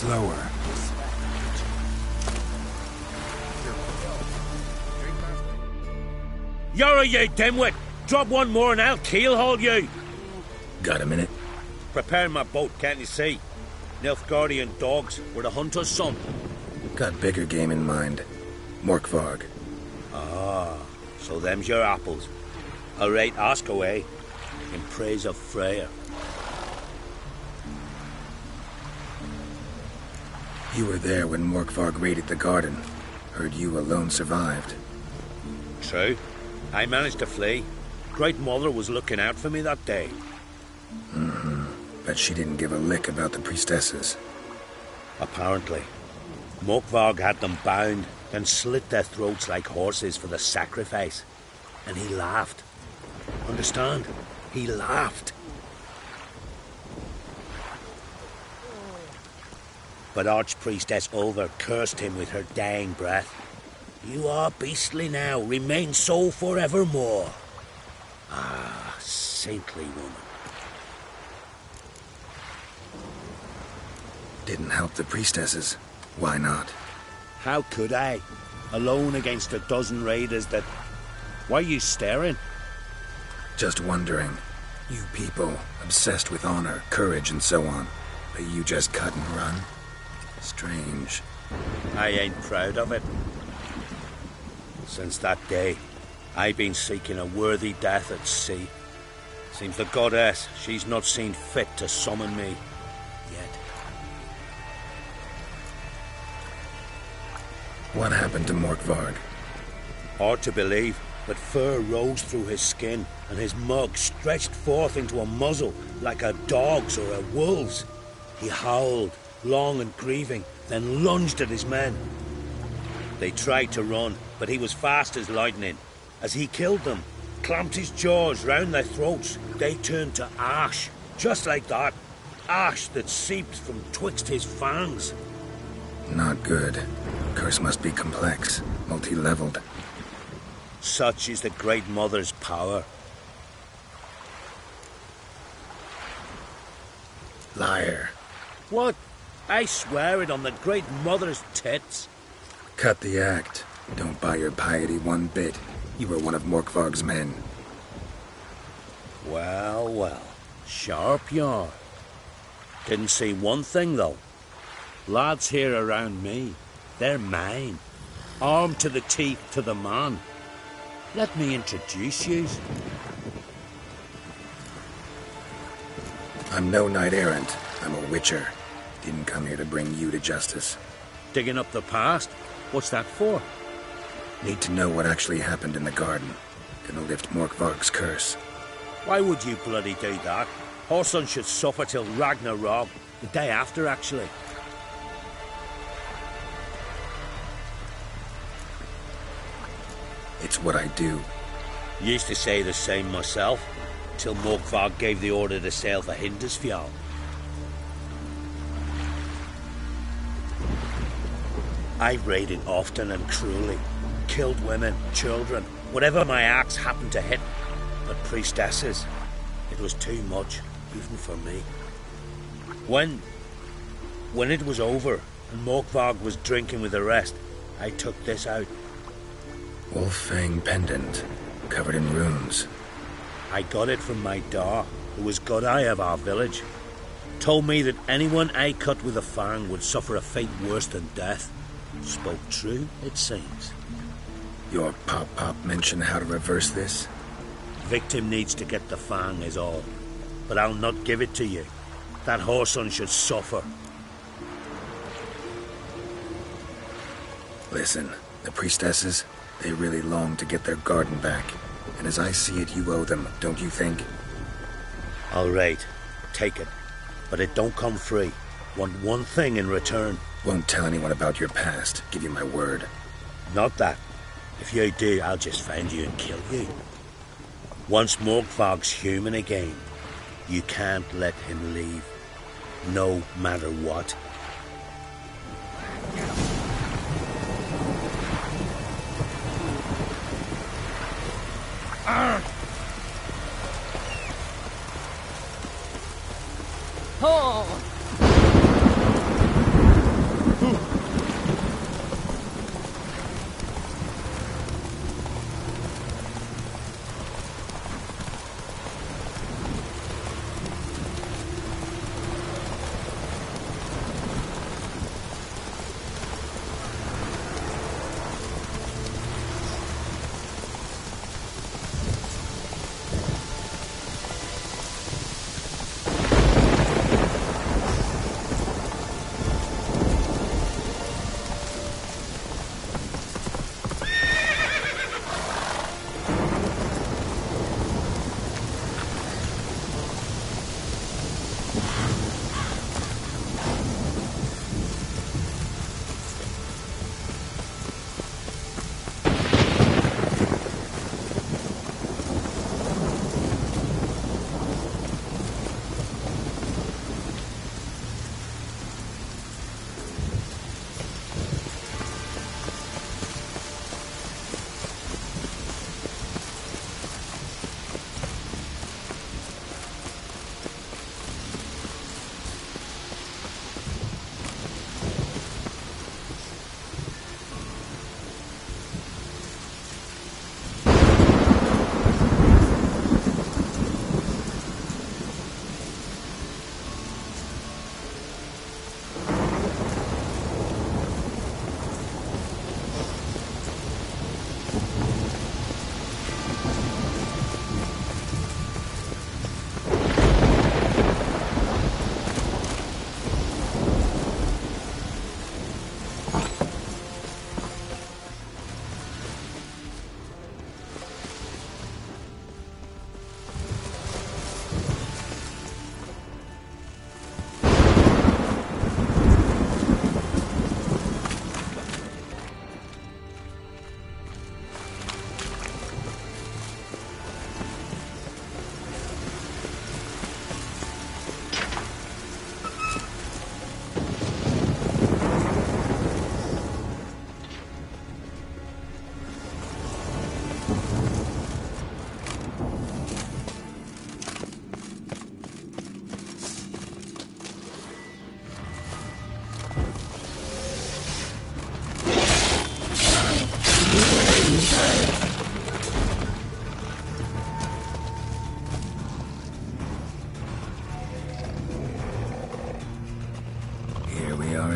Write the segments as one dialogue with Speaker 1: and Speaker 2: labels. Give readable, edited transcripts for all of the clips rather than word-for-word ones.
Speaker 1: slower.
Speaker 2: You're you dimwit! Drop one more and I'll keelhaul you!
Speaker 3: Got a minute?
Speaker 2: Preparing my boat, can't you see? Nilfgaardian dogs were the hunter's son.
Speaker 3: Got bigger game in mind. Morkvarg.
Speaker 2: Ah, so them's your apples. All right, ask away. In praise of Freyr.
Speaker 3: You were there when Morkvarg raided the garden. Heard you alone survived.
Speaker 2: True. I managed to flee. Great Mother was looking out for me that day.
Speaker 3: Bet she didn't give a lick about the priestesses.
Speaker 2: Apparently. Morkvarg had them bound, then slit their throats like horses for the sacrifice. And he laughed. Understand? He laughed. But Archpriestess Ulver cursed him with her dying breath. You are beastly now, remain so forevermore. Ah, saintly woman.
Speaker 3: Didn't help the priestesses. Why not?
Speaker 2: How could I? Alone against a dozen raiders that... Why are you staring?
Speaker 3: Just wondering. You people, obsessed with honor, courage, and so on. But you just cut and run? Strange.
Speaker 2: I ain't proud of it. Since that day, I've been seeking a worthy death at sea. Seems the goddess, she's not seen fit to summon me yet.
Speaker 3: What happened to Morkvarg?
Speaker 2: Hard to believe, but fur rose through his skin, and his mug stretched forth into a muzzle like a dog's or a wolf's. He howled, long and grieving, then lunged at his men. They tried to run, but he was fast as lightning. As he killed them, clamped his jaws round their throats, they turned to ash, just like that. Ash that seeped from twixt his fangs.
Speaker 3: Not good. Curse must be complex, multi-leveled.
Speaker 2: Such is the Great Mother's power.
Speaker 3: Liar.
Speaker 2: What? I swear it on the Great Mother's tits.
Speaker 3: Cut the act. Don't buy your piety one bit. You were one of Morkvarg's men.
Speaker 2: Well, well. Sharp you are. Didn't see one thing, though. Lads here around me, they're mine. Armed to the teeth to the man. Let me introduce you.
Speaker 3: I'm no knight-errant. I'm a witcher. Didn't come here to bring you to justice.
Speaker 2: Digging up the past? What's that for?
Speaker 3: Need to know what actually happened in the garden. Gonna lift Morkvarg's curse.
Speaker 2: Why would you bloody do that? Horson should suffer till Ragnarok. The day after, actually.
Speaker 3: It's what I do.
Speaker 2: Used to say the same myself, till Morkvarg gave the order to sail for Hindisfjall. I've raided often and cruelly, killed women, children, whatever my axe happened to hit. But priestesses, it was too much, even for me. When it was over, and Morkvarg was drinking with the rest, I took this out.
Speaker 3: Wolf-fang pendant, covered in runes.
Speaker 2: I got it from my da, who was god eye of our village. Told me that anyone I cut with a fang would suffer a fate worse than death. Spoke true, it seems.
Speaker 3: Your pop-pop mentioned how to reverse this?
Speaker 2: Victim needs to get the fang is all. But I'll not give it to you. That Horson should suffer.
Speaker 3: Listen, the priestesses, they really long to get their garden back. And as I see it, you owe them, don't you think?
Speaker 2: All right, take it. But it don't come free. Want one thing in return.
Speaker 3: Won't tell anyone about your past, give you my word.
Speaker 2: Not that. If you do, I'll just find you and kill you. Once Morkvarg's human again, you can't let him leave. No matter what.
Speaker 4: Oh!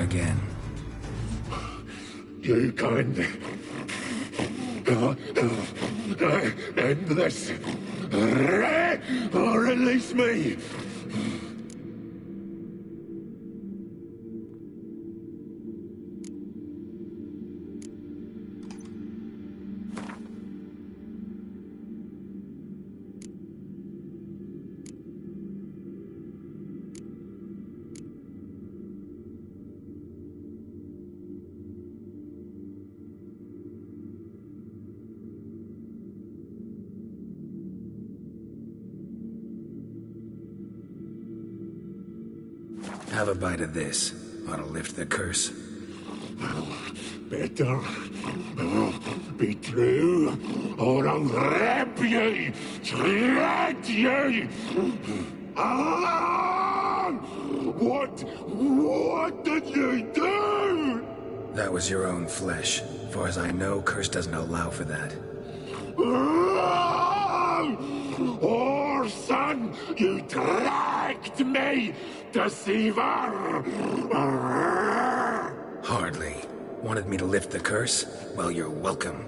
Speaker 3: Again.
Speaker 1: You can end this. Or release me.
Speaker 3: Have a bite of this. Ought to lift the curse.
Speaker 1: Better be true, or I'll rip ye, shred ye. Alan! What did you do?
Speaker 3: That was your own flesh. Far as I know, curse doesn't allow for that.
Speaker 1: Orson, you tracked me, deceiver!
Speaker 3: Hardly. Wanted me to lift the curse? Well, you're welcome.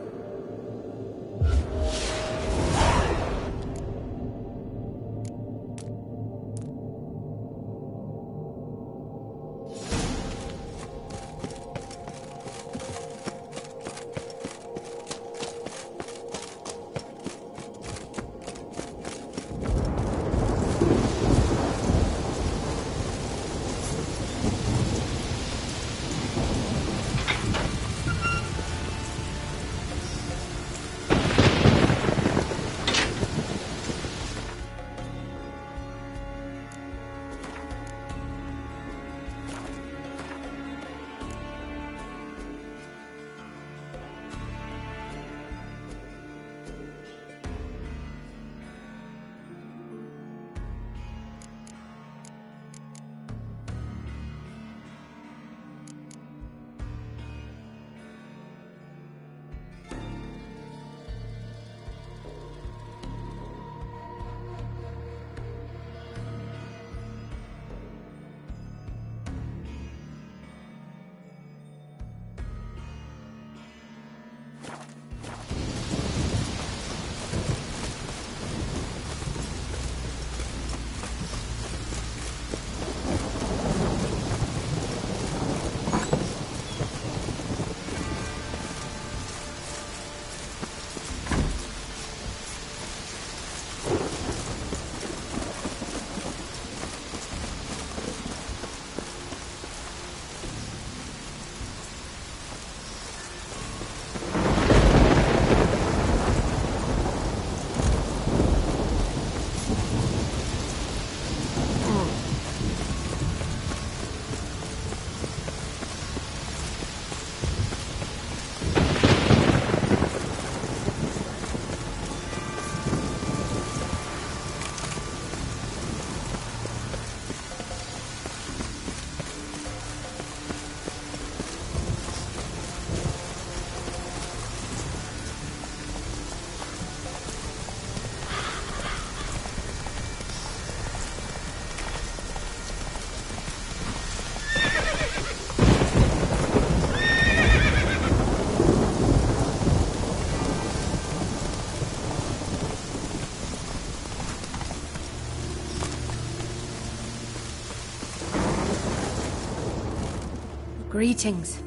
Speaker 4: Greetings.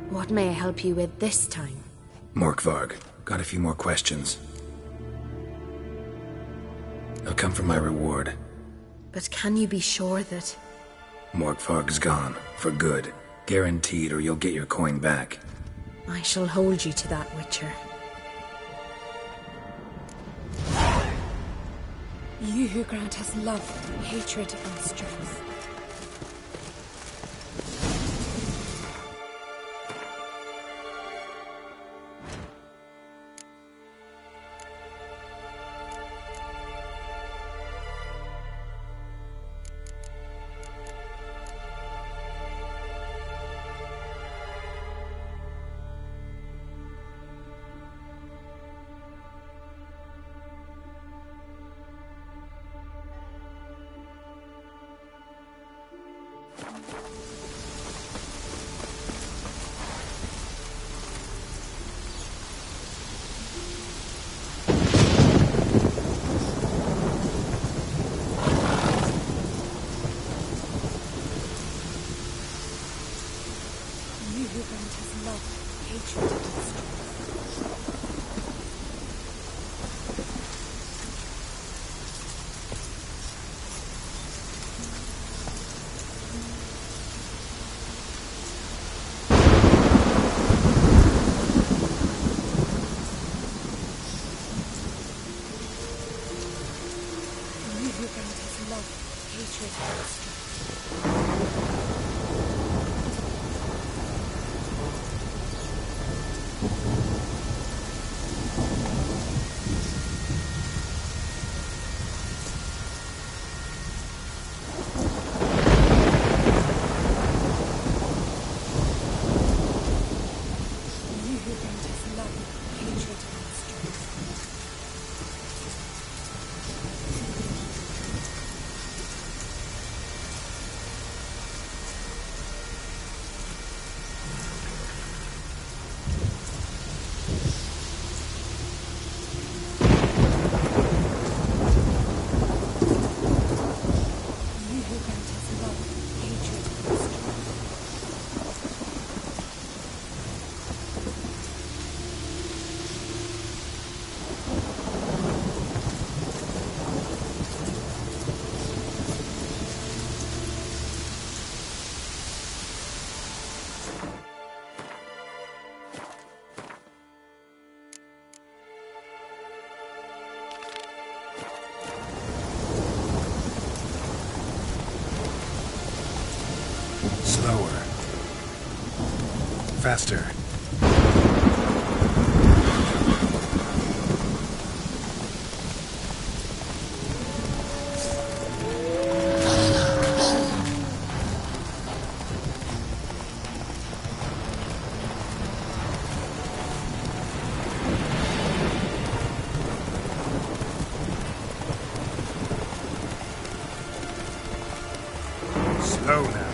Speaker 4: What may I help you with this time?
Speaker 3: Morkvarg, got a few more questions. I'll come for my reward.
Speaker 4: But can you be sure that...
Speaker 3: Morkvarg's gone, for good. Guaranteed, or you'll get your coin back.
Speaker 4: I shall hold you to that, Witcher. You who grant us love, hatred, and strength.
Speaker 3: Slower. Faster. Slow now.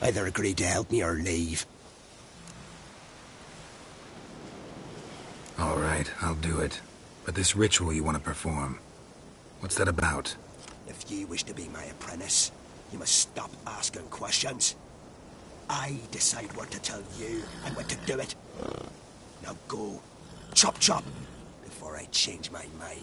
Speaker 5: Either agree to help me or leave.
Speaker 3: All right, I'll do it. But this ritual you want to perform, what's that about?
Speaker 5: If you wish to be my apprentice, you must stop asking questions. I decide what to tell you and when to do it. Now go. Chop chop, before I change my mind.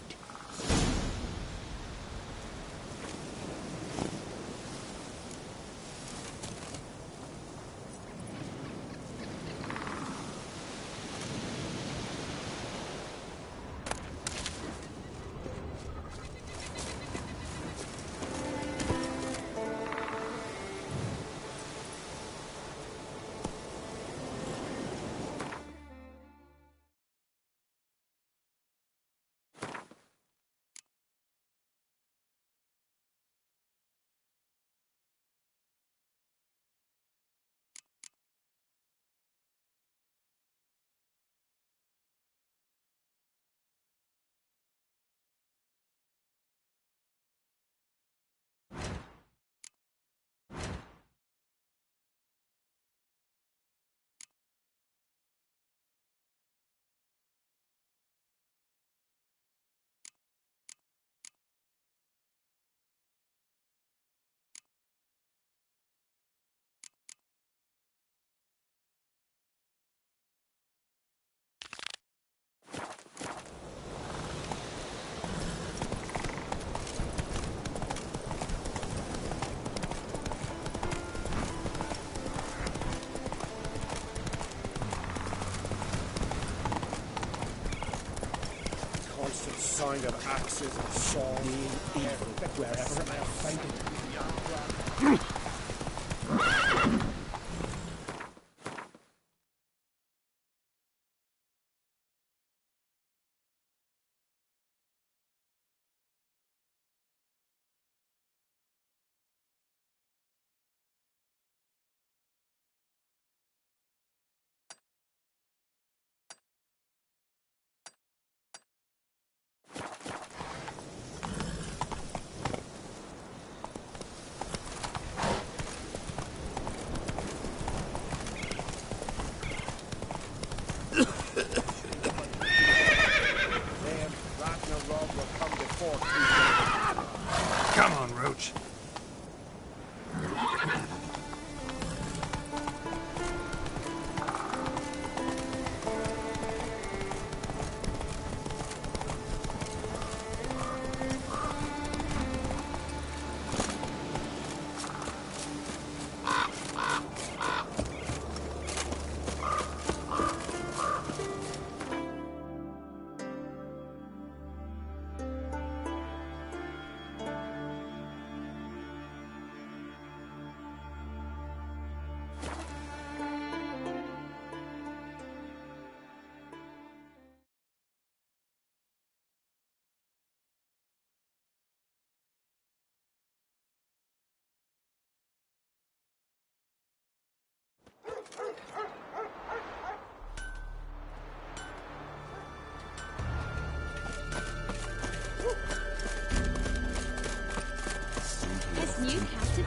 Speaker 6: Sound of axes and saws wherever I have found it.
Speaker 3: Come on, Roach.
Speaker 7: This new captain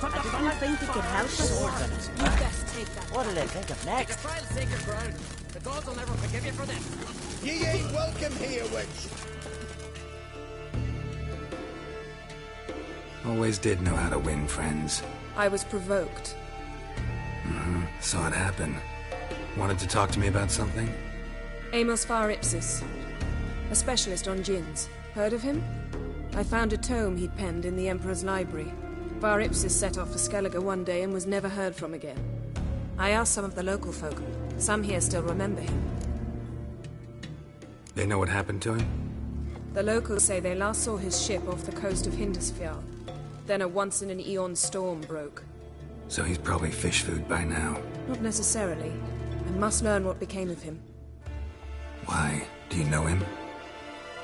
Speaker 7: I didn't think he could help us.
Speaker 4: You best take that.
Speaker 8: What'll they think of next?
Speaker 6: Try sacred ground. The gods will never forgive you for this. Ye ain't welcome here, witch.
Speaker 3: Always did know how to win friends.
Speaker 4: I was provoked.
Speaker 3: Saw it happen. Wanted to talk to me about something?
Speaker 4: Amos Var Ipsis, a specialist on djinns. Heard of him? I found a tome he'd penned in the Emperor's library. Var Ipsis set off for Skellige one day and was never heard from again. I asked some of the local folk. Some here still remember him.
Speaker 3: They know what happened to him?
Speaker 4: The locals say they last saw his ship off the coast of Hindisfjall. Then a once-in-an-eon storm broke.
Speaker 3: So he's probably fish food by now.
Speaker 4: Not necessarily. I must learn what became of him.
Speaker 3: Why? Do you know him?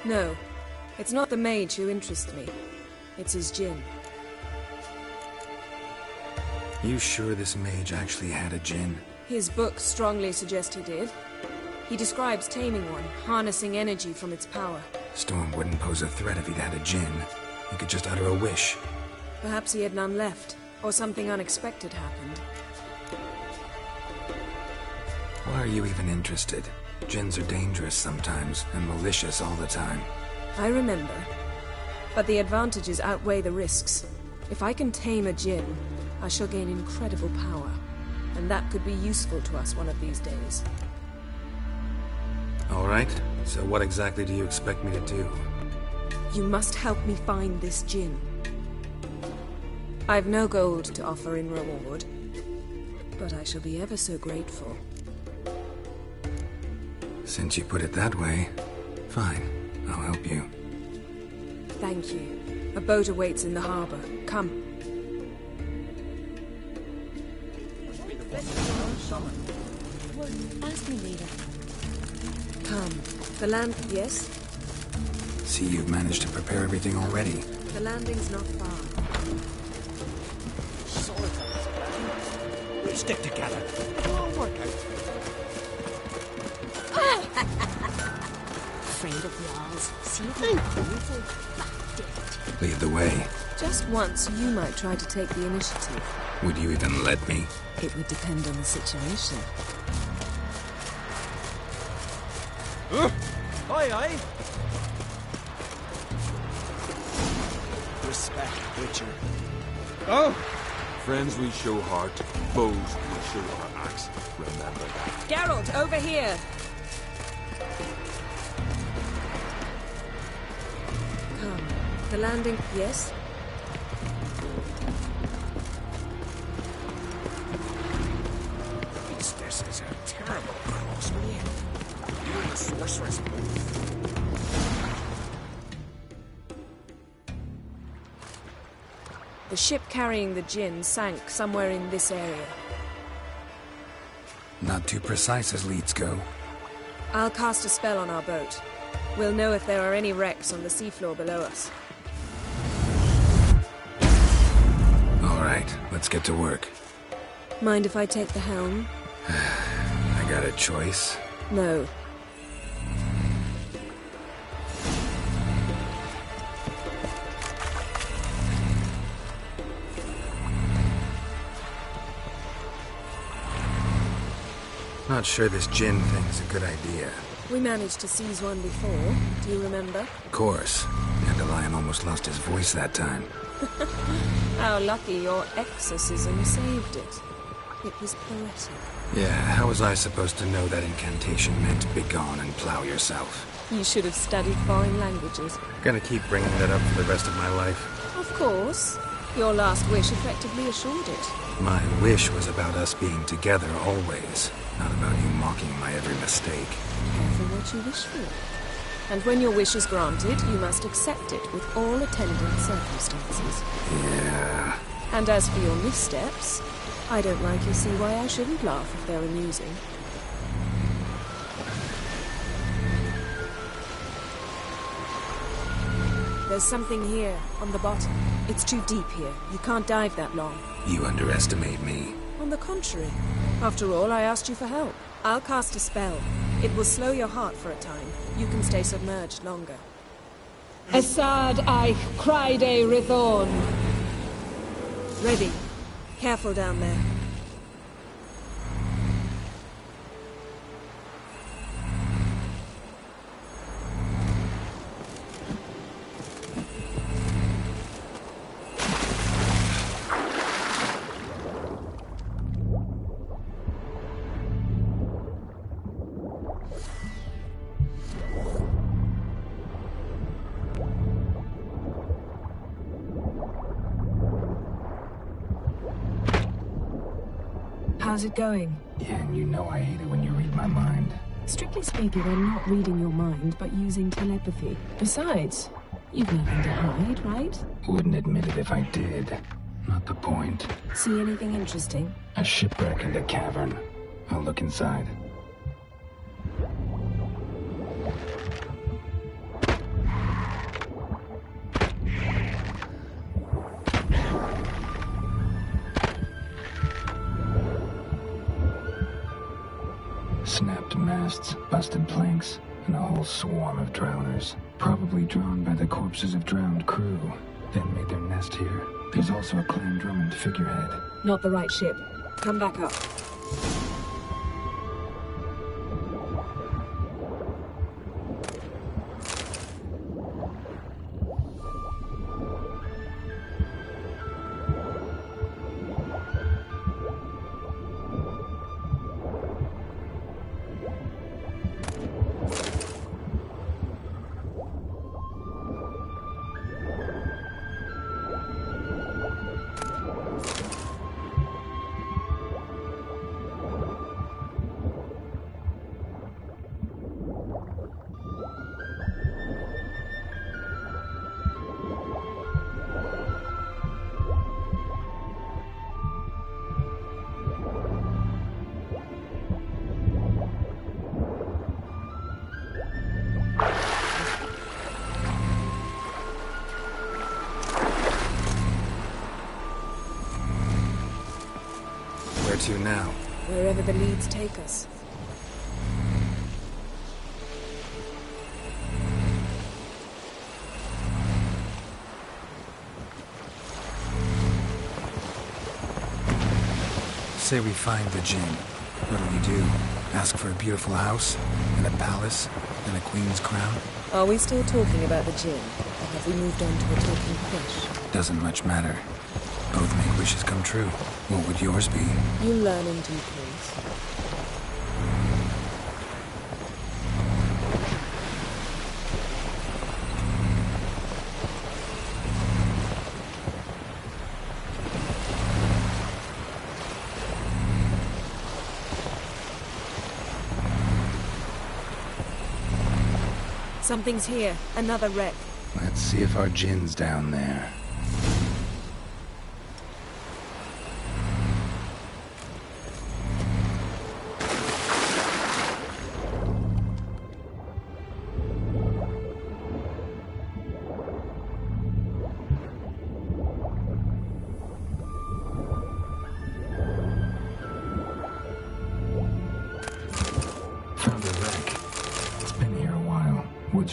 Speaker 4: No. It's not the mage who interests me. It's his djinn.
Speaker 3: You sure this mage actually had a djinn?
Speaker 4: His books strongly suggest he did. He describes taming one, harnessing energy from its power.
Speaker 3: Storm wouldn't pose a threat if he'd had a djinn. He could just utter a wish.
Speaker 4: Perhaps he had none left, or something unexpected happened.
Speaker 3: Why are you even interested? Djinns are dangerous sometimes, and malicious all the time.
Speaker 4: I remember. But the advantages outweigh the risks. If I can tame a Djinn, I shall gain incredible power. And that could be useful to us one of these days.
Speaker 3: All right, so what exactly do you expect me to do?
Speaker 4: You must help me find this Djinn. I've no gold to offer in reward, but I shall be ever so grateful.
Speaker 3: Since you put it that way, fine, I'll help you.
Speaker 4: Thank you. A boat awaits in the harbor. Come.
Speaker 7: Ask me later.
Speaker 4: Come. The land... Yes?
Speaker 3: See, you've managed to prepare everything already.
Speaker 4: The landing's not far.
Speaker 5: We stick together. It'll work out.
Speaker 7: Afraid of walls. See if I'm powerful. Back
Speaker 3: Lead the way.
Speaker 4: Just once, you might try to take the initiative.
Speaker 3: Would you even let me?
Speaker 4: It would depend on the situation.
Speaker 6: Aye, aye.
Speaker 5: Respect, Witcher.
Speaker 6: Oh!
Speaker 1: Friends we show heart, foes we show our axe. Remember that.
Speaker 4: Geralt, over here! Come. The landing... Yes?
Speaker 5: This is a terrible crossway. You're the sorceress.
Speaker 4: The ship carrying the Djinn sank somewhere in this area.
Speaker 3: Not too precise as leads go.
Speaker 4: I'll cast a spell on our boat. We'll know if there are any wrecks on the seafloor below us.
Speaker 3: All right, let's get to work.
Speaker 4: Mind if I take the helm?
Speaker 3: I got a choice.
Speaker 4: No.
Speaker 3: Not sure this Djinn thing's a good idea.
Speaker 4: We managed to seize one before. Do you remember?
Speaker 3: Of course. Dandelion almost lost his voice that time.
Speaker 4: How lucky your exorcism saved it. It was poetic.
Speaker 3: Yeah, how was I supposed to know that incantation meant begone and plow yourself?
Speaker 4: You should have studied foreign languages.
Speaker 3: Gonna keep bringing that up for the rest of my life.
Speaker 4: Of course. Your last wish effectively assured it.
Speaker 3: My wish was about us being together always, not about you mocking my every mistake.
Speaker 4: Careful what you wish for. And when your wish is granted, you must accept it with all attendant circumstances.
Speaker 3: Yeah.
Speaker 4: And as for your missteps, I don't rightly see why I shouldn't laugh if they're amusing. There's something here, on the bottom. It's too deep here. You can't dive that long.
Speaker 3: You underestimate me.
Speaker 4: On the contrary. After all, I asked you for help. I'll cast a spell. It will slow your heart for a time. You can stay submerged longer.
Speaker 8: Assad Eich Criede Rithorn.
Speaker 4: Ready. Careful down there.
Speaker 8: How's it going?
Speaker 3: Yeah, and you know I hate it when you read my mind.
Speaker 8: Strictly speaking, I'm not reading your mind, but using telepathy. Besides, you've nothing to hide, right?
Speaker 3: Wouldn't admit it if I did. Not the point.
Speaker 8: See anything interesting?
Speaker 3: A shipwreck in the cavern. I'll look inside. Snapped masts, busted planks, and a whole swarm of drowners. Probably drawn by the corpses of drowned crew. Then made their nest here. There's also a Clan Drummond figurehead.
Speaker 4: Not the right ship. Come back up.
Speaker 3: Where to now?
Speaker 4: Wherever the leads take us.
Speaker 3: Say we find the Jinn. What do? Ask for a beautiful house, and a palace, and a queen's crown?
Speaker 4: Are we still talking about the Jinn? Or have we moved on to a talking fish?
Speaker 3: Doesn't much matter. Both make wishes come true. What would yours be?
Speaker 4: You learn in due course. Something's here. Another wreck.
Speaker 3: Let's see if our Jinn's down there.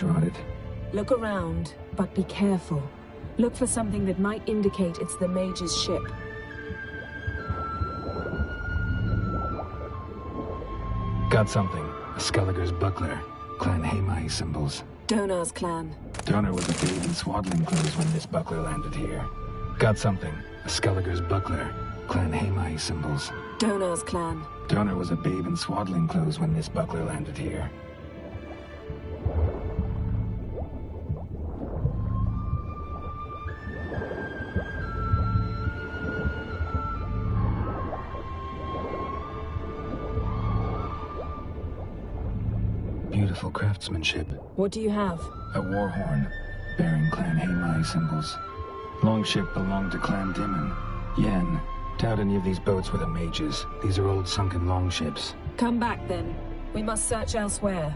Speaker 3: Rotted.
Speaker 8: Look around, but be careful. Look for something that might indicate it's the mage's ship.
Speaker 3: Got something. A Skelliger's buckler. Clan Hamai symbols.
Speaker 8: Donar's clan.
Speaker 3: Donar was a babe in swaddling clothes when this buckler landed here. Got something. A Skelliger's buckler. Clan Hamai symbols.
Speaker 8: Donar's clan.
Speaker 3: Donar was a babe in swaddling clothes when this buckler landed here. Beautiful craftsmanship.
Speaker 8: What do you have?
Speaker 3: A war horn, bearing Clan Hamai symbols. Longship belonged to Clan Dimon. Yen. Doubt any of these boats were the mages. These are old sunken longships.
Speaker 8: Come back then. We must search elsewhere.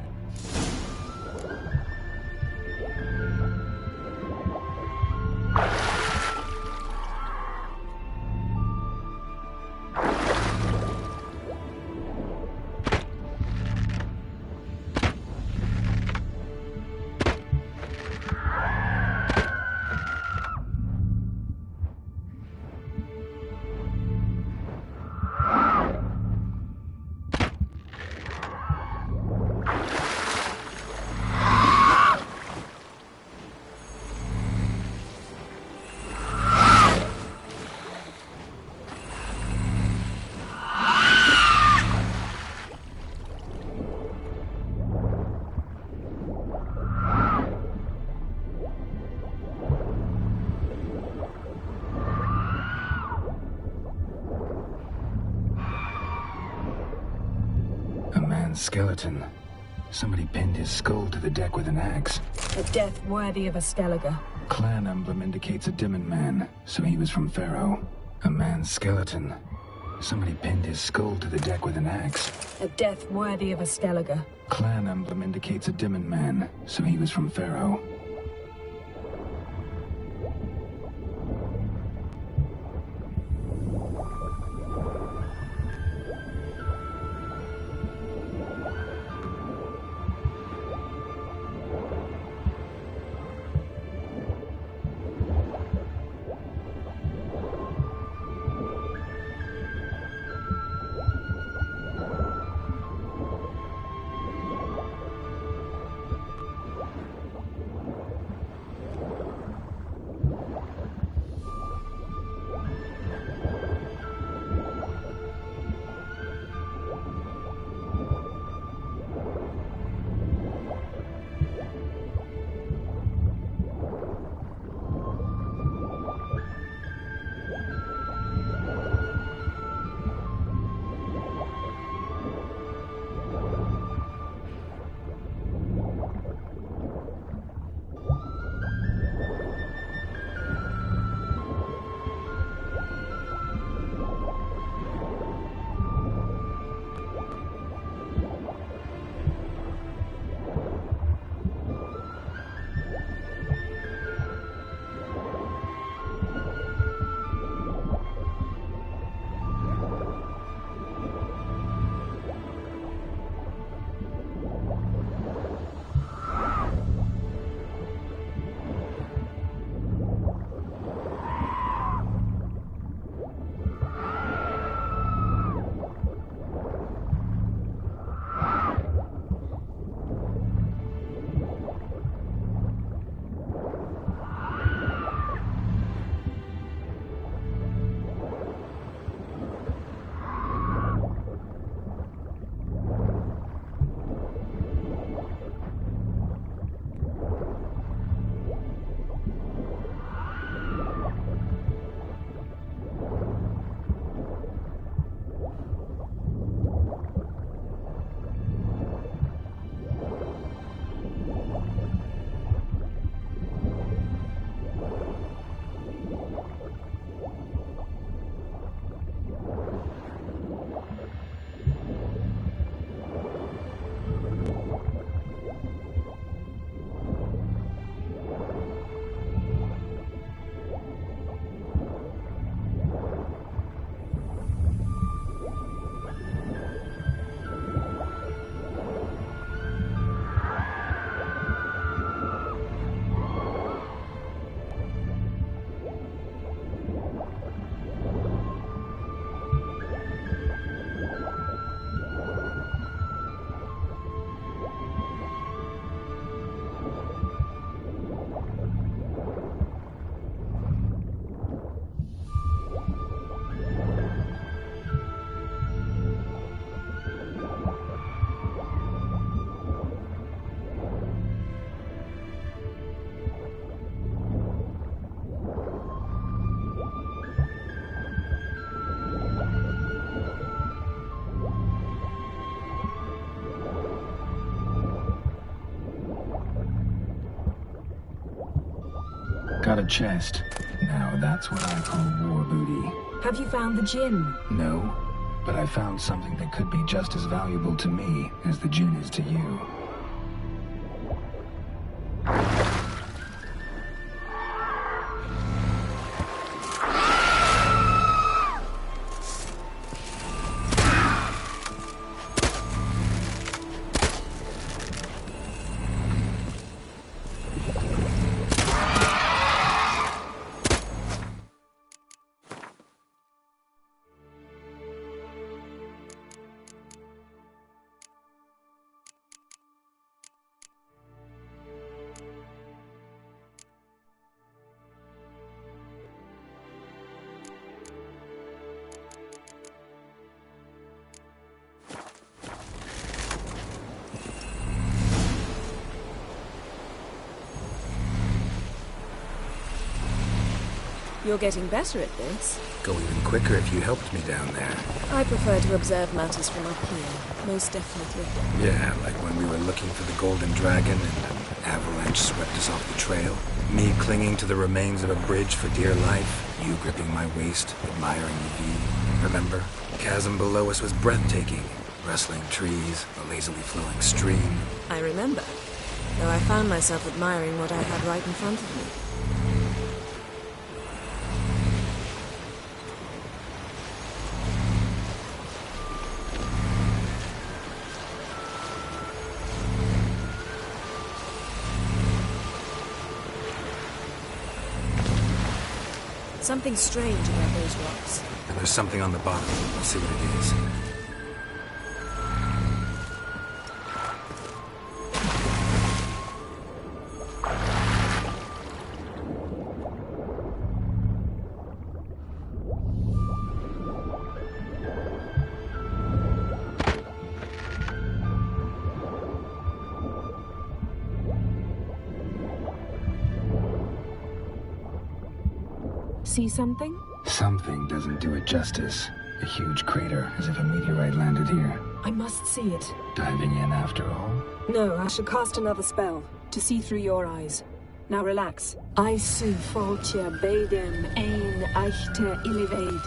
Speaker 3: Skeleton. Somebody pinned his skull to the deck with an axe.
Speaker 8: A death worthy of a Skelliger.
Speaker 3: Clan emblem indicates a Dimon man, so he was from Pharaoh. A man's skeleton. Somebody pinned his skull to the deck with an axe.
Speaker 8: A death worthy of a Skelliger.
Speaker 3: Clan emblem indicates a Dimon man, so he was from Pharaoh. got a chest. Now that's what I call war booty.
Speaker 8: Have you found the gin?
Speaker 3: No, but I found something that could be just as valuable to me as the gin is to you.
Speaker 4: You're getting better at this.
Speaker 9: Go even quicker if you helped me down there.
Speaker 4: I prefer to observe matters from up here, most definitely.
Speaker 9: Yeah, like when we were looking for the Golden Dragon and an avalanche swept us off the trail. Me clinging to the remains of a bridge for dear life. You gripping my waist, admiring the view. Remember? The chasm below us was breathtaking. Rustling trees, a lazily flowing stream.
Speaker 4: I remember, though I found myself admiring what I had right in front of me. Something strange about those rocks.
Speaker 9: And there's something on the bottom. I'll see what it is.
Speaker 8: See something?
Speaker 3: Something doesn't do it justice. A huge crater, as if a meteorite landed here.
Speaker 8: I must see it.
Speaker 3: Diving in after all?
Speaker 8: No, I should cast another spell, to see through your eyes. Now relax. Aisu foltje bedem ein eichte illiveid.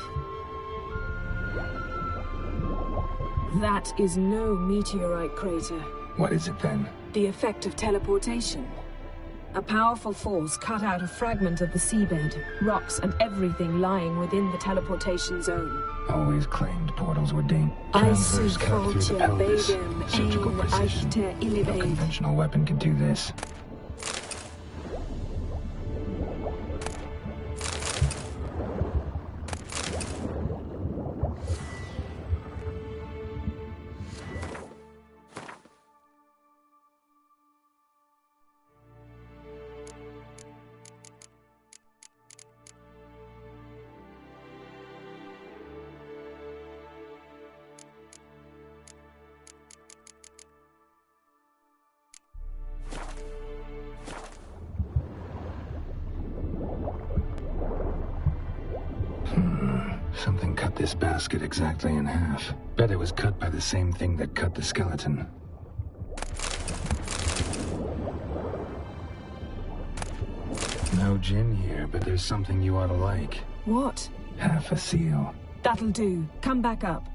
Speaker 8: That is no meteorite crater.
Speaker 3: What is it then?
Speaker 8: The effect of teleportation. A powerful force cut out a fragment of the seabed, rocks and everything lying within the teleportation zone.
Speaker 3: Always claimed portals were dangerous.
Speaker 8: Aisu
Speaker 3: Transverse cut through the
Speaker 8: foltje
Speaker 3: pelvis.
Speaker 8: bedem
Speaker 3: Surgical
Speaker 8: ein
Speaker 3: precision.
Speaker 8: eichte
Speaker 3: No
Speaker 8: illiveid.
Speaker 3: conventional weapon can do this. Something cut this basket exactly in half. Bet it was cut by the same thing that cut the skeleton. No gin here, but there's something you ought to like.
Speaker 8: What?
Speaker 3: Half a seal.
Speaker 8: That'll do. Come back up.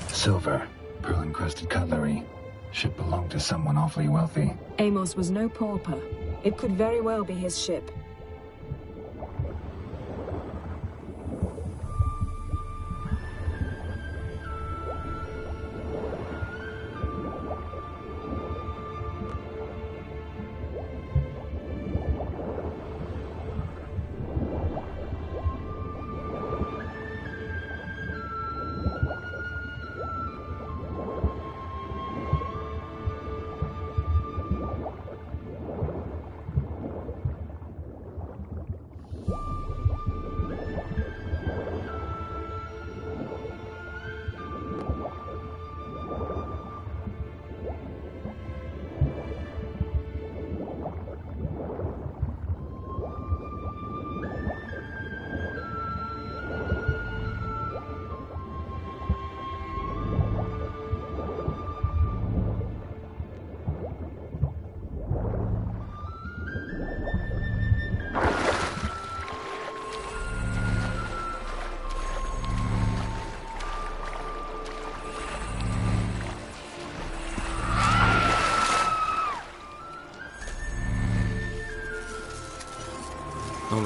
Speaker 3: Silver. Pearl-encrusted cutlery. Should belong to someone awfully wealthy.
Speaker 8: Amos was no pauper. It could very well be his ship.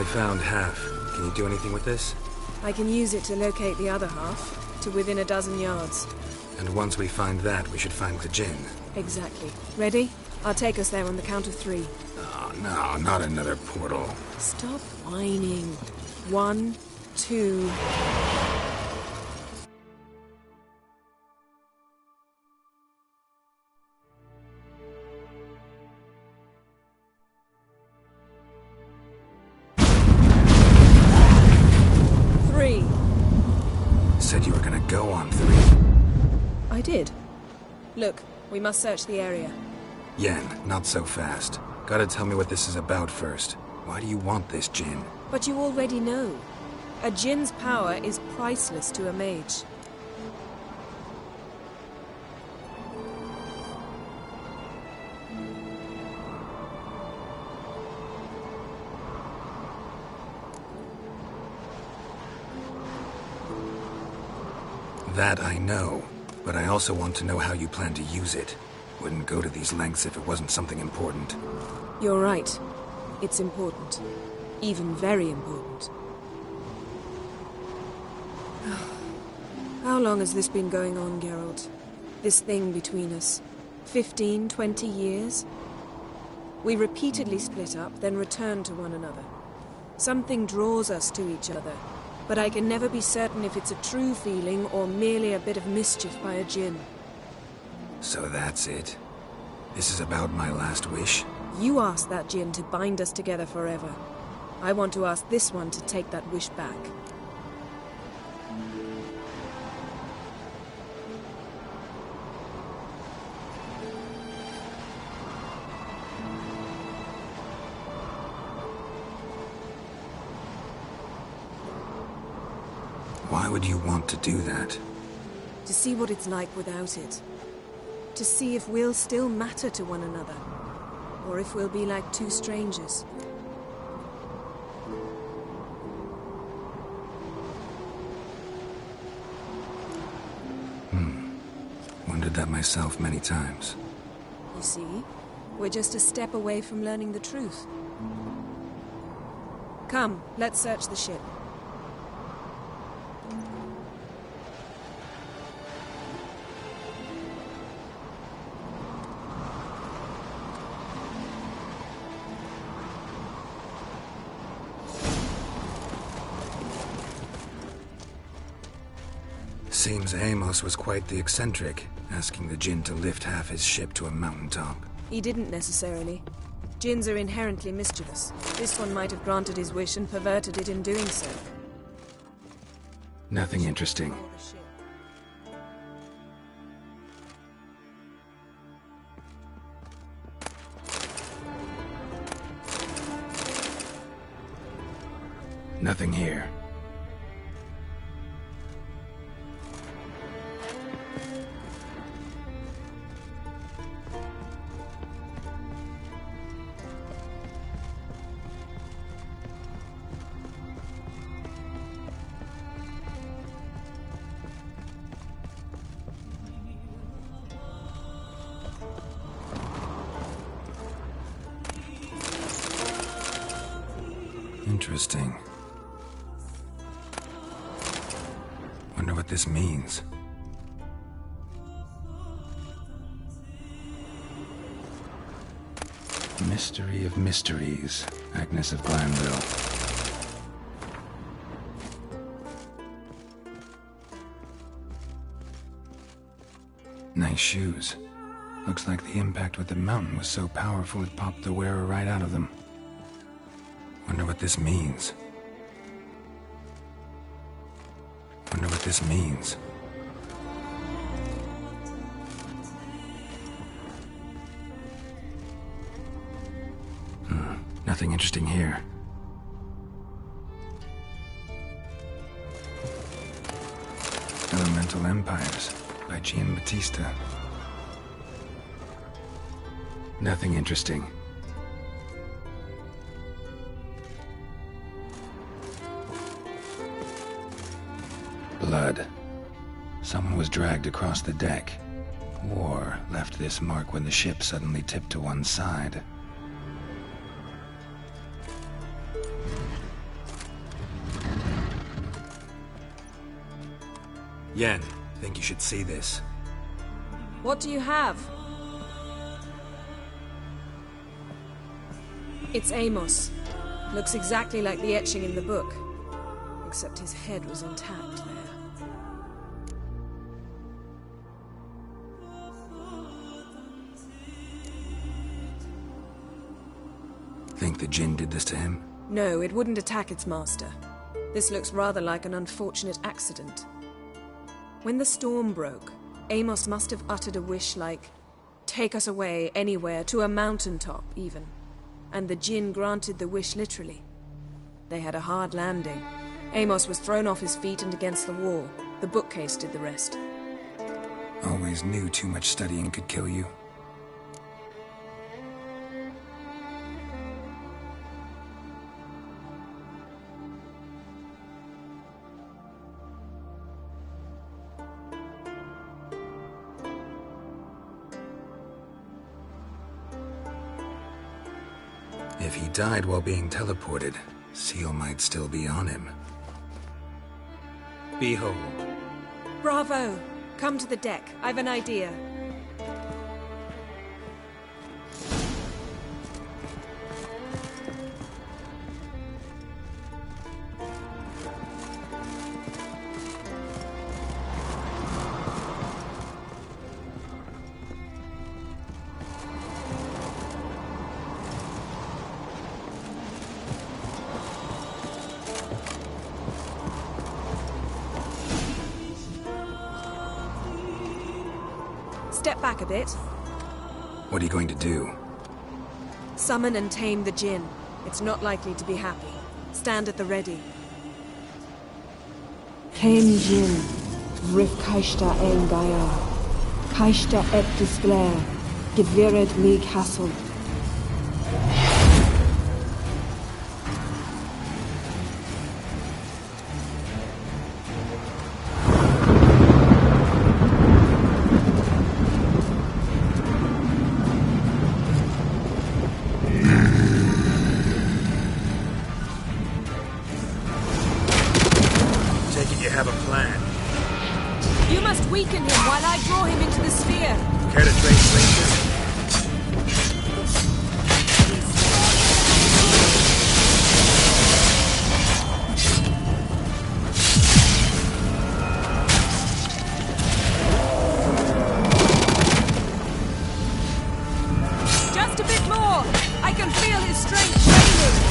Speaker 9: found half. Can you do anything with this?
Speaker 4: I can use it to locate the other half, to within a dozen yards.
Speaker 9: And once we find that, we should find the Jinn.
Speaker 4: Exactly. Ready? I'll take us there on the count of 3.
Speaker 9: Oh, no, not another portal.
Speaker 4: Stop whining. 1, 2...
Speaker 9: Said you were gonna go on 3.
Speaker 4: I did. Look, we must search the area.
Speaker 9: Yen, not so fast. Gotta tell me what this is about first. Why do you want this Jinn?
Speaker 4: But you already know. A Jinn's power is priceless to a mage.
Speaker 9: That I know, but I also want to know how you plan to use it. Wouldn't go to these lengths if it wasn't something important.
Speaker 4: You're right. It's important. Even very important. How long has this been going on, Geralt? This thing between us? 15, 20 years? We repeatedly split up, then returned to one another. Something draws us to each other. But I can never be certain if it's a true feeling or merely a bit of mischief by a Jinn.
Speaker 9: So that's it? This is about my last wish?
Speaker 4: You asked that Jinn to bind us together forever. I want to ask this one to take that wish back.
Speaker 9: Why would you want to do that?
Speaker 4: To see what it's like without it. To see if we'll still matter to one another. Or if we'll be like two strangers.
Speaker 9: Wondered that myself many times.
Speaker 4: You see, we're just a step away from learning the truth. Come, let's search the ship.
Speaker 9: Seems Amos was quite the eccentric, asking the Jinn to lift half his ship to a mountaintop.
Speaker 4: He didn't necessarily. Jinns are inherently mischievous. This one might have granted his wish and perverted it in doing so.
Speaker 9: Nothing interesting. Nothing here. Interesting. Wonder what this means. Mystery of mysteries, Agnes of Glanville. Nice shoes. Looks like the impact with the mountain was so powerful it popped the wearer right out of them. Wonder what this means. Wonder what this means. Nothing interesting here. Elemental Empires by Giambattista. Nothing interesting. Blood. Someone was dragged across the deck. War left this mark when the ship suddenly tipped to one side. Yen, think you should see this.
Speaker 4: What do you have? It's Amos. Looks exactly like the etching in the book. Except his head was intact there.
Speaker 9: Think the Jinn did this to him?
Speaker 4: No, it wouldn't attack its master. This looks rather like an unfortunate accident. When the storm broke, Amos must have uttered a wish like, "Take us away, anywhere, to a mountaintop, even." And the Jinn granted the wish literally. They had a hard landing. Amos was thrown off his feet and against the wall. The bookcase did the rest.
Speaker 9: Always knew too much studying could kill you. If he died while being teleported, Seal might still be on him. Behold.
Speaker 4: Bravo! Come to the deck. I've an idea. Step back a bit.
Speaker 9: What are you going to do?
Speaker 4: Summon and tame the Jinn. It's not likely to be happy. Stand at the ready.
Speaker 8: Tame Jinn, Rif Kaishta ein Gaia, Kaishta et Disglair, Gevired League Hassel.
Speaker 9: You have a plan.
Speaker 4: You must weaken him while I draw him into the sphere.
Speaker 9: Care to trade places?
Speaker 4: Just a bit more. I can feel his strength training.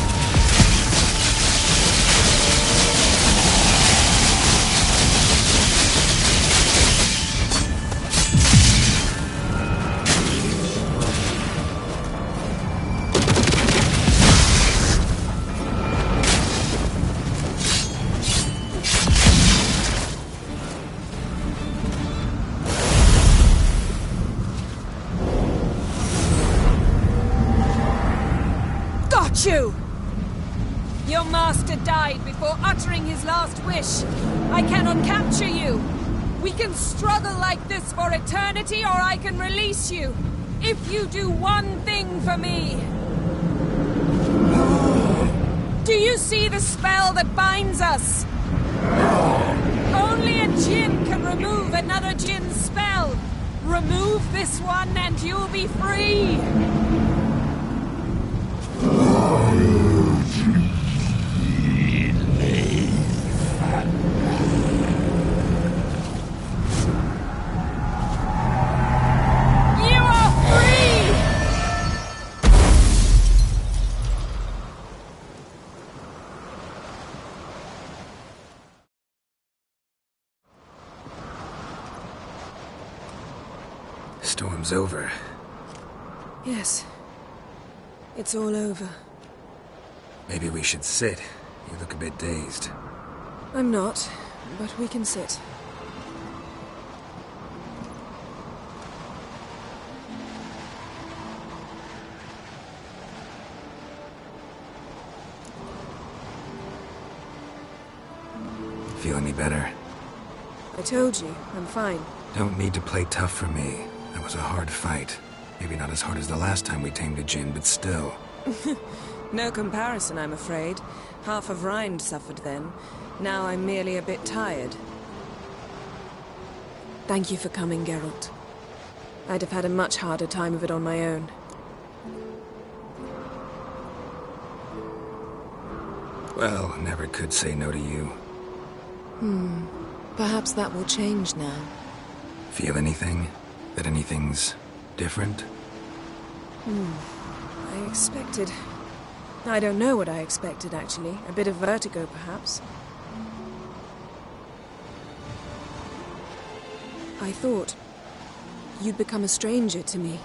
Speaker 4: You! Your master died before uttering his last wish. I cannot capture you. We can struggle like this for eternity, or I can release you. If you do one thing for me. Do you see the spell that binds us? Only a Jinn can remove another Jinn's spell. Remove this one and you'll be free.
Speaker 9: Storm's over.
Speaker 4: Yes. It's all over.
Speaker 9: Maybe we should sit. You look a bit dazed.
Speaker 4: I'm not, but we can sit.
Speaker 9: Feel any better?
Speaker 4: I told you, I'm fine.
Speaker 9: Don't need to play tough for me. That was a hard fight. Maybe not as hard as the last time we tamed a Jinn, but still.
Speaker 4: No comparison, I'm afraid. Half of Rind suffered then. Now I'm merely a bit tired. Thank you for coming, Geralt. I'd have had a much harder time of it on my own.
Speaker 9: Well, never could say no to you.
Speaker 4: Perhaps that will change now.
Speaker 9: Feel anything? That anything's different?
Speaker 4: I expected... I don't know what I expected, actually. A bit of vertigo, perhaps. I thought you'd become a stranger to me.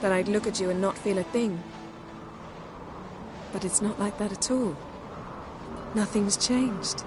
Speaker 4: That I'd look at you and not feel a thing. But it's not like that at all. Nothing's changed.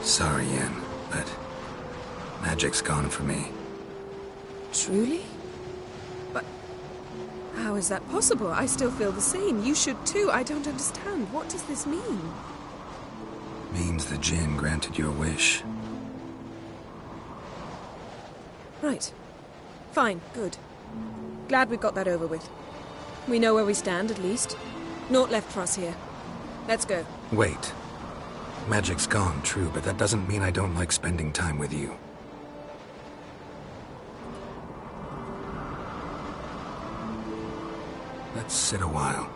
Speaker 9: Sorry, Yen, but magic's gone for me.
Speaker 4: Truly? But how is that possible? I still feel the same. You should too. I don't understand. What does this mean?
Speaker 9: Means the Jinn granted your wish.
Speaker 4: Right. Fine. Good. Glad we got that over with. We know where we stand, at least. Naught left for us here. Let's go.
Speaker 9: Wait. Magic's gone, true, but that doesn't mean I don't like spending time with you. Let's sit a while.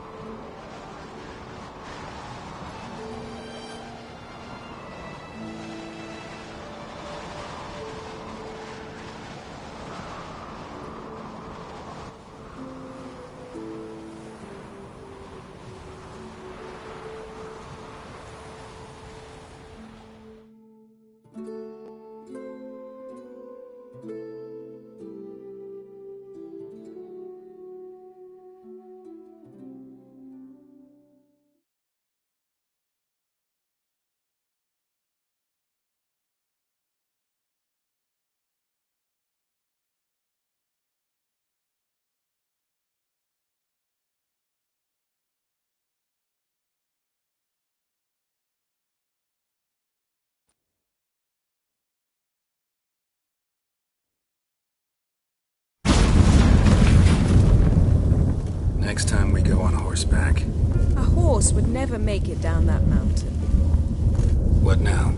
Speaker 9: Next time we go on horseback.
Speaker 4: A horse would never make it down that mountain.
Speaker 9: What now?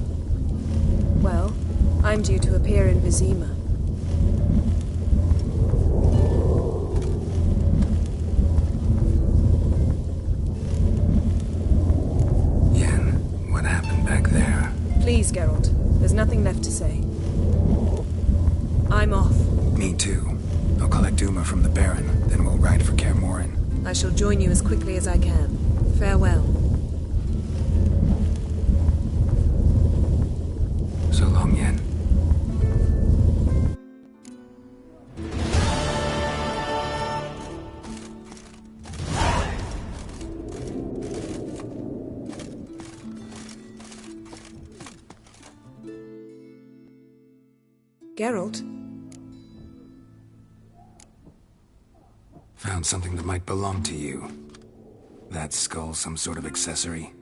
Speaker 4: Well, I'm due to appear in Vizima.
Speaker 9: Yen, what happened back there?
Speaker 4: Please, Geralt. There's nothing left to say. I'm off.
Speaker 9: Me too. I'll collect Uma from the Baron, then we'll ride for Kaer Morhen.
Speaker 4: I shall join you as quickly as I can. Farewell.
Speaker 9: So long, Yen.
Speaker 4: Geralt?
Speaker 9: Found something that might belong to you. That skull some sort of accessory?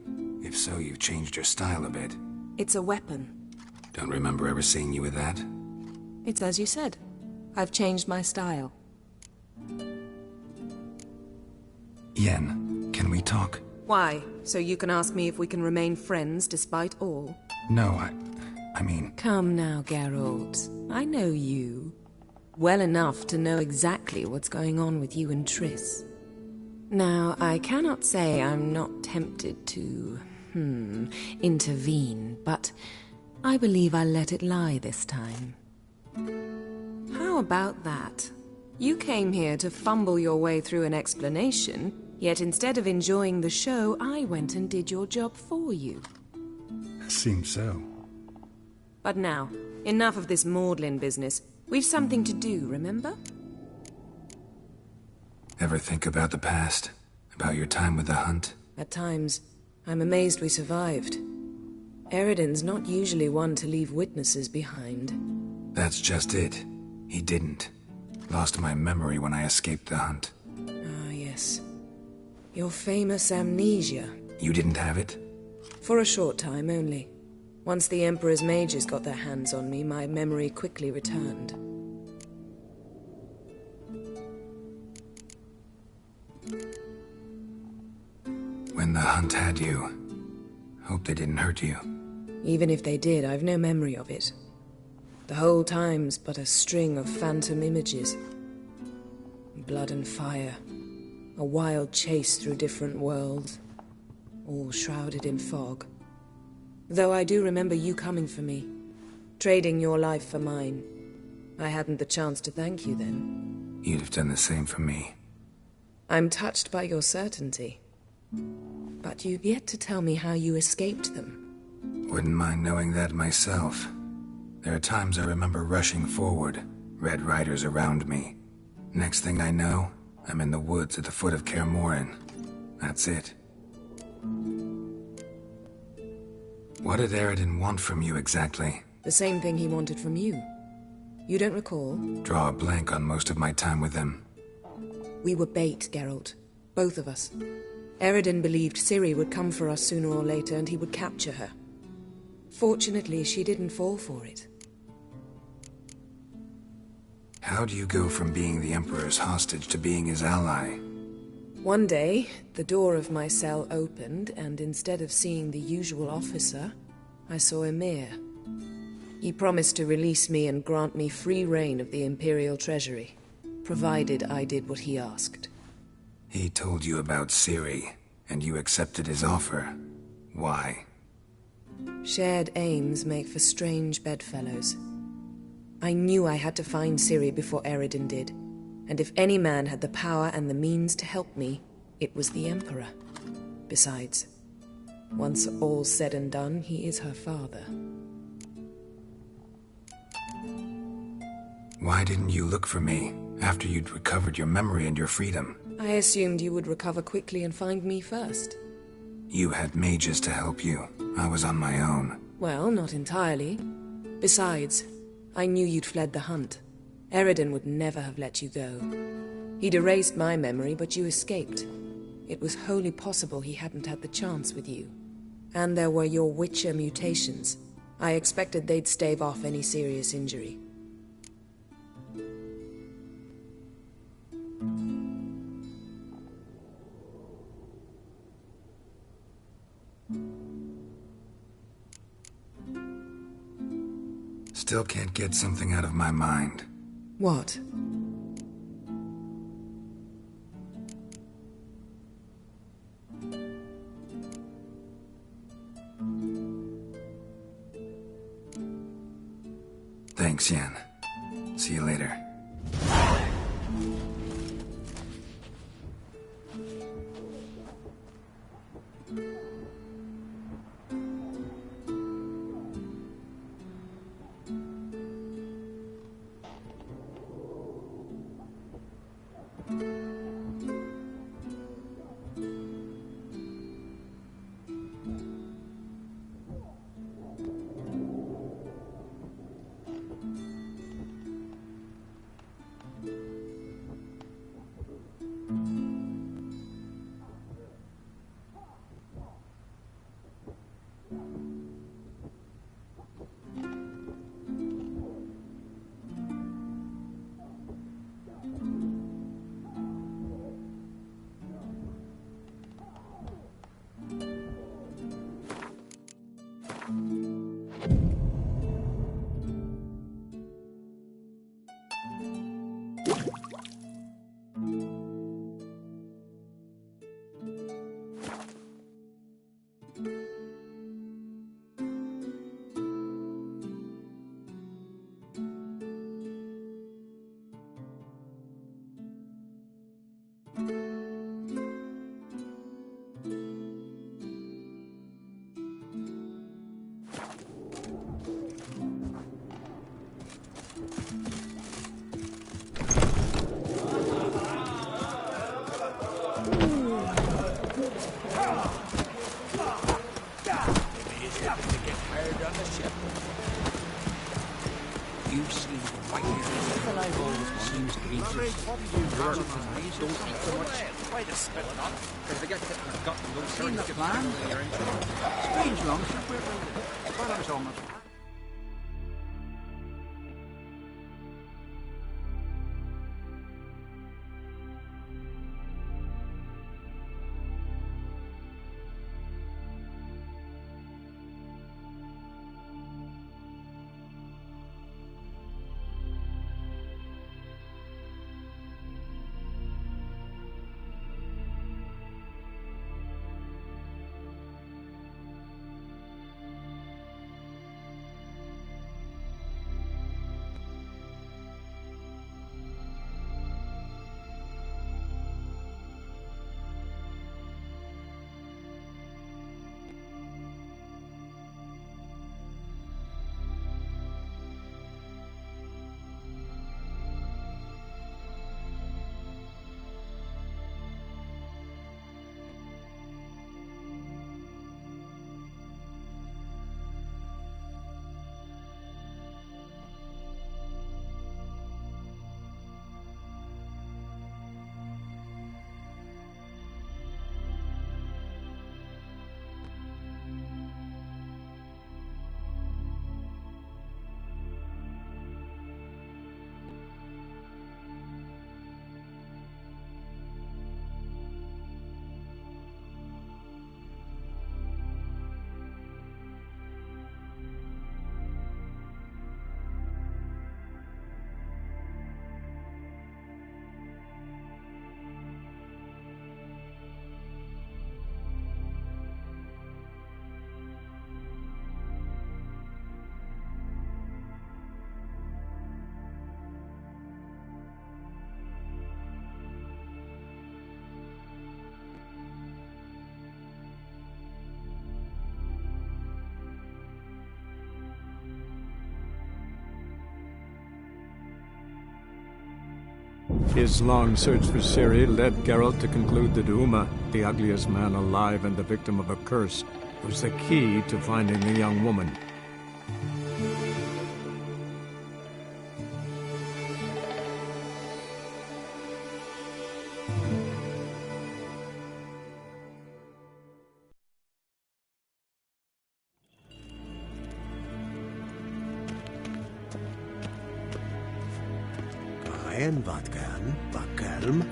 Speaker 9: If so, you've changed your style a bit.
Speaker 4: It's a weapon.
Speaker 9: Don't remember ever seeing you with that.
Speaker 4: It's as you said. I've changed my style.
Speaker 9: Yen, can we talk?
Speaker 4: Why? So you can ask me if we can remain friends despite all?
Speaker 9: No, I mean...
Speaker 4: Come now, Geralt. I know you. Well enough to know exactly what's going on with you and Triss. Now, I cannot say I'm not tempted to, intervene, but I believe I'll let it lie this time. How about that? You came here to fumble your way through an explanation, yet instead of enjoying the show, I went and did your job for you.
Speaker 9: Seems so.
Speaker 4: But now, enough of this maudlin business. We've something to do, remember?
Speaker 9: Ever think about the past? About your time with the hunt?
Speaker 4: At times, I'm amazed we survived. Eridan's not usually one to leave witnesses behind.
Speaker 9: That's just it. He didn't. Lost my memory when I escaped the hunt.
Speaker 4: Ah, yes. Your famous amnesia.
Speaker 9: You didn't have it?
Speaker 4: For a short time only. Once the Emperor's mages got their hands on me, my memory quickly returned.
Speaker 9: When the hunt had you, hope they didn't hurt you.
Speaker 4: Even if they did, I've no memory of it. The whole time's but a string of phantom images. Blood and fire. A wild chase through different worlds. All shrouded in fog. Though I do remember you coming for me. Trading your life for mine. I hadn't the chance to thank you then.
Speaker 9: You'd have done the same for me.
Speaker 4: I'm touched by your certainty. But you've yet to tell me how you escaped them.
Speaker 9: Wouldn't mind knowing that myself. There are times I remember rushing forward, Red Riders around me. Next thing I know, I'm in the woods at the foot of Kaer Morhen. That's it. What did Eredin want from you exactly?
Speaker 4: The same thing he wanted from you. You don't recall?
Speaker 9: Draw a blank on most of my time with him.
Speaker 4: We were bait, Geralt. Both of us. Eredin believed Ciri would come for us sooner or later and he would capture her. Fortunately, she didn't fall for it.
Speaker 9: How do you go from being the Emperor's hostage to being his ally?
Speaker 4: One day, the door of my cell opened, and instead of seeing the usual officer, I saw Emir. He promised to release me and grant me free reign of the Imperial Treasury, provided I did what he asked.
Speaker 9: He told you about Ciri, and you accepted his offer. Why?
Speaker 4: Shared aims make for strange bedfellows. I knew I had to find Ciri before Eredin did, and if any man had the power and the means to help me, it was the Emperor. Besides, once all's said and done, he is her father.
Speaker 9: Why didn't you look for me after you'd recovered your memory and your freedom?
Speaker 4: I assumed you would recover quickly and find me first.
Speaker 9: You had mages to help you. I was on my own.
Speaker 4: Well, not entirely. Besides, I knew you'd fled the hunt. Eredin would never have let you go. He'd erased my memory, but you escaped. It was wholly possible he hadn't had the chance with you. And there were your Witcher mutations. I expected they'd stave off any serious injury.
Speaker 9: Still can't get something out of my mind.
Speaker 4: What?
Speaker 9: Thanks, Yen. See you later.
Speaker 6: Don't eat so much. Why the spit it up? Because they get hit in the gut and don't
Speaker 10: Seen the plan? Strange longship. What are we on it?
Speaker 11: His long search for Ciri led Geralt to conclude that Uma, the ugliest man alive and the victim of a curse, was the key to finding the young woman.
Speaker 2: En wat kalm.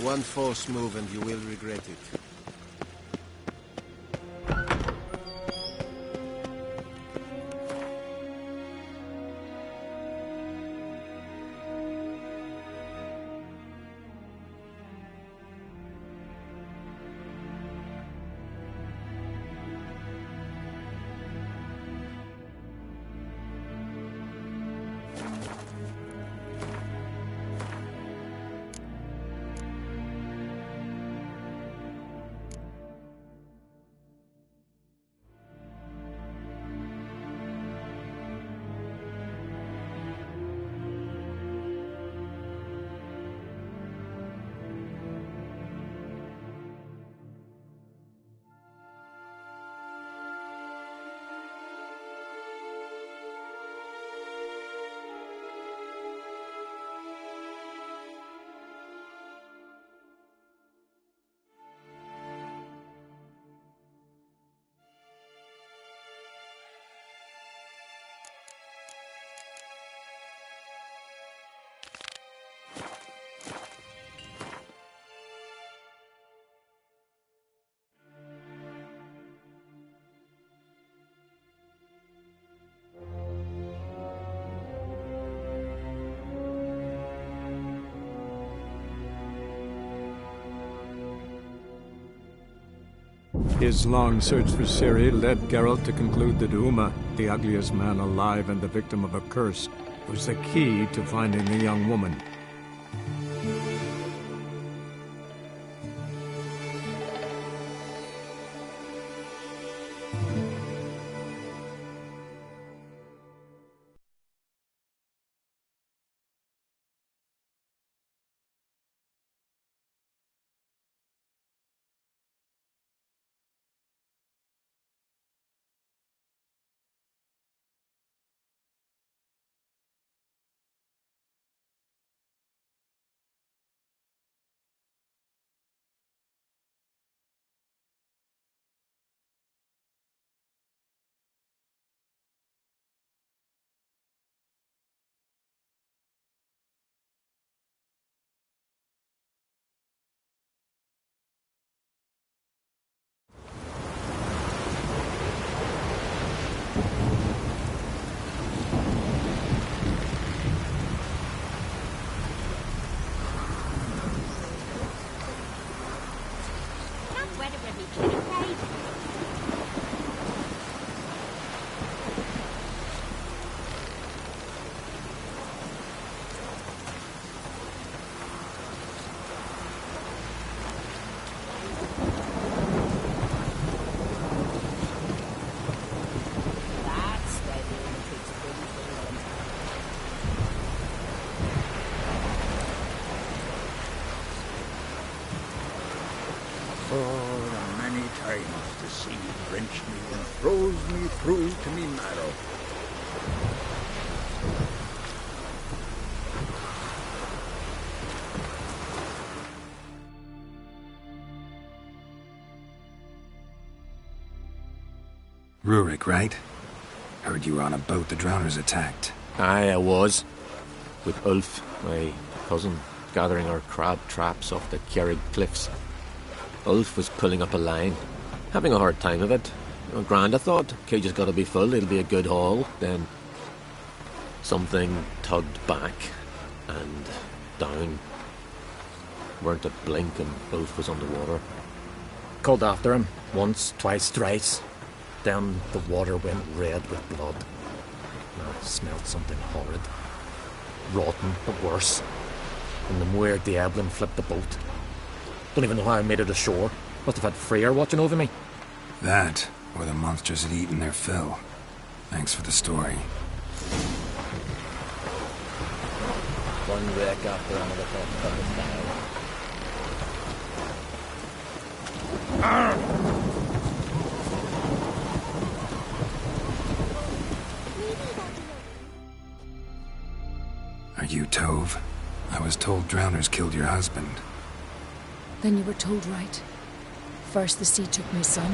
Speaker 12: One false move and you will regret it.
Speaker 11: His long search for Ciri led Geralt to conclude that Uma, the ugliest man alive and the victim of a curse, was the key to finding the young woman.
Speaker 13: The sea wrench me and throws me through to me marrow.
Speaker 9: Rurik, right? Heard you were on a boat the drowners attacked.
Speaker 14: Aye, I was. With Ulf, my cousin, gathering our crab traps off the Kjerrig cliffs. Ulf was pulling up a line, having a hard time of it. Grand, I thought. Cage has got to be full, it'll be a good haul. Then something tugged back and down. Weren't a blink and Ulf was underwater.
Speaker 6: Called after him, once, twice, thrice. Then the water went red with blood. I smelled something horrid. Rotten, but worse. And the Muir Diablin flipped the boat. Don't even know how I made it ashore. Must have had Freyr watching over me.
Speaker 9: That, or the monsters had eaten their fill. Thanks for the story.
Speaker 6: One wreck after another cut us down.
Speaker 9: Are you Tove? I was told drowners killed your husband.
Speaker 15: Then you were told right. First the sea took my son,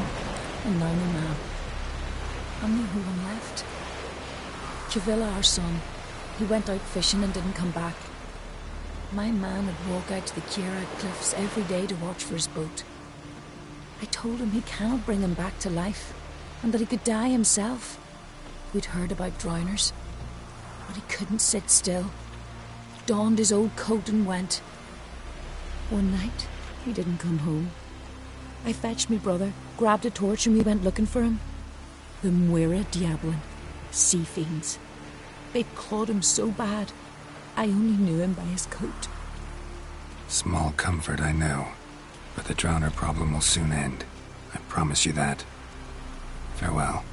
Speaker 15: and now my man. Only who one left. Javilla, our son, he went out fishing and didn't come back. My man would walk out to the Kjerrig cliffs every day to watch for his boat. I told him he cannot bring him back to life, and that he could die himself. We'd heard about drowners, but he couldn't sit still. Donned his old coat and went. One night, he didn't come home. I fetched me brother, grabbed a torch, and we went looking for him. The Muir Diablin, sea fiends. They'd clawed him so bad, I only knew him by his coat.
Speaker 9: Small comfort, I know. But the drowner problem will soon end. I promise you that. Farewell.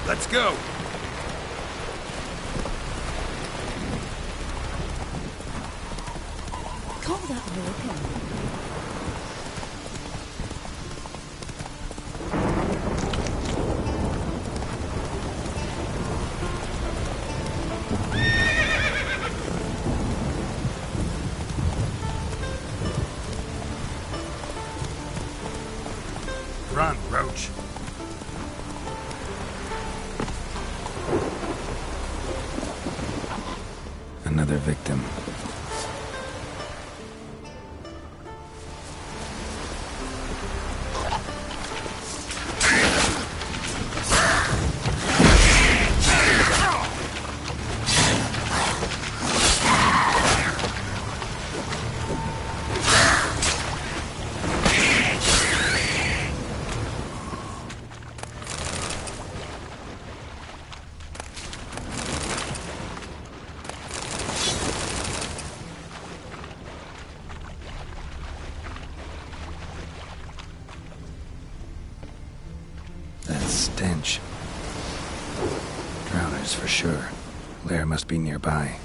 Speaker 1: Let's go!
Speaker 13: Run, Roach.
Speaker 3: Another victim. Stench. Drowners for sure. Lair must be nearby.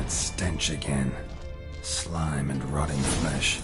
Speaker 3: Stench again. Slime and rotting flesh.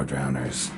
Speaker 3: more drowners.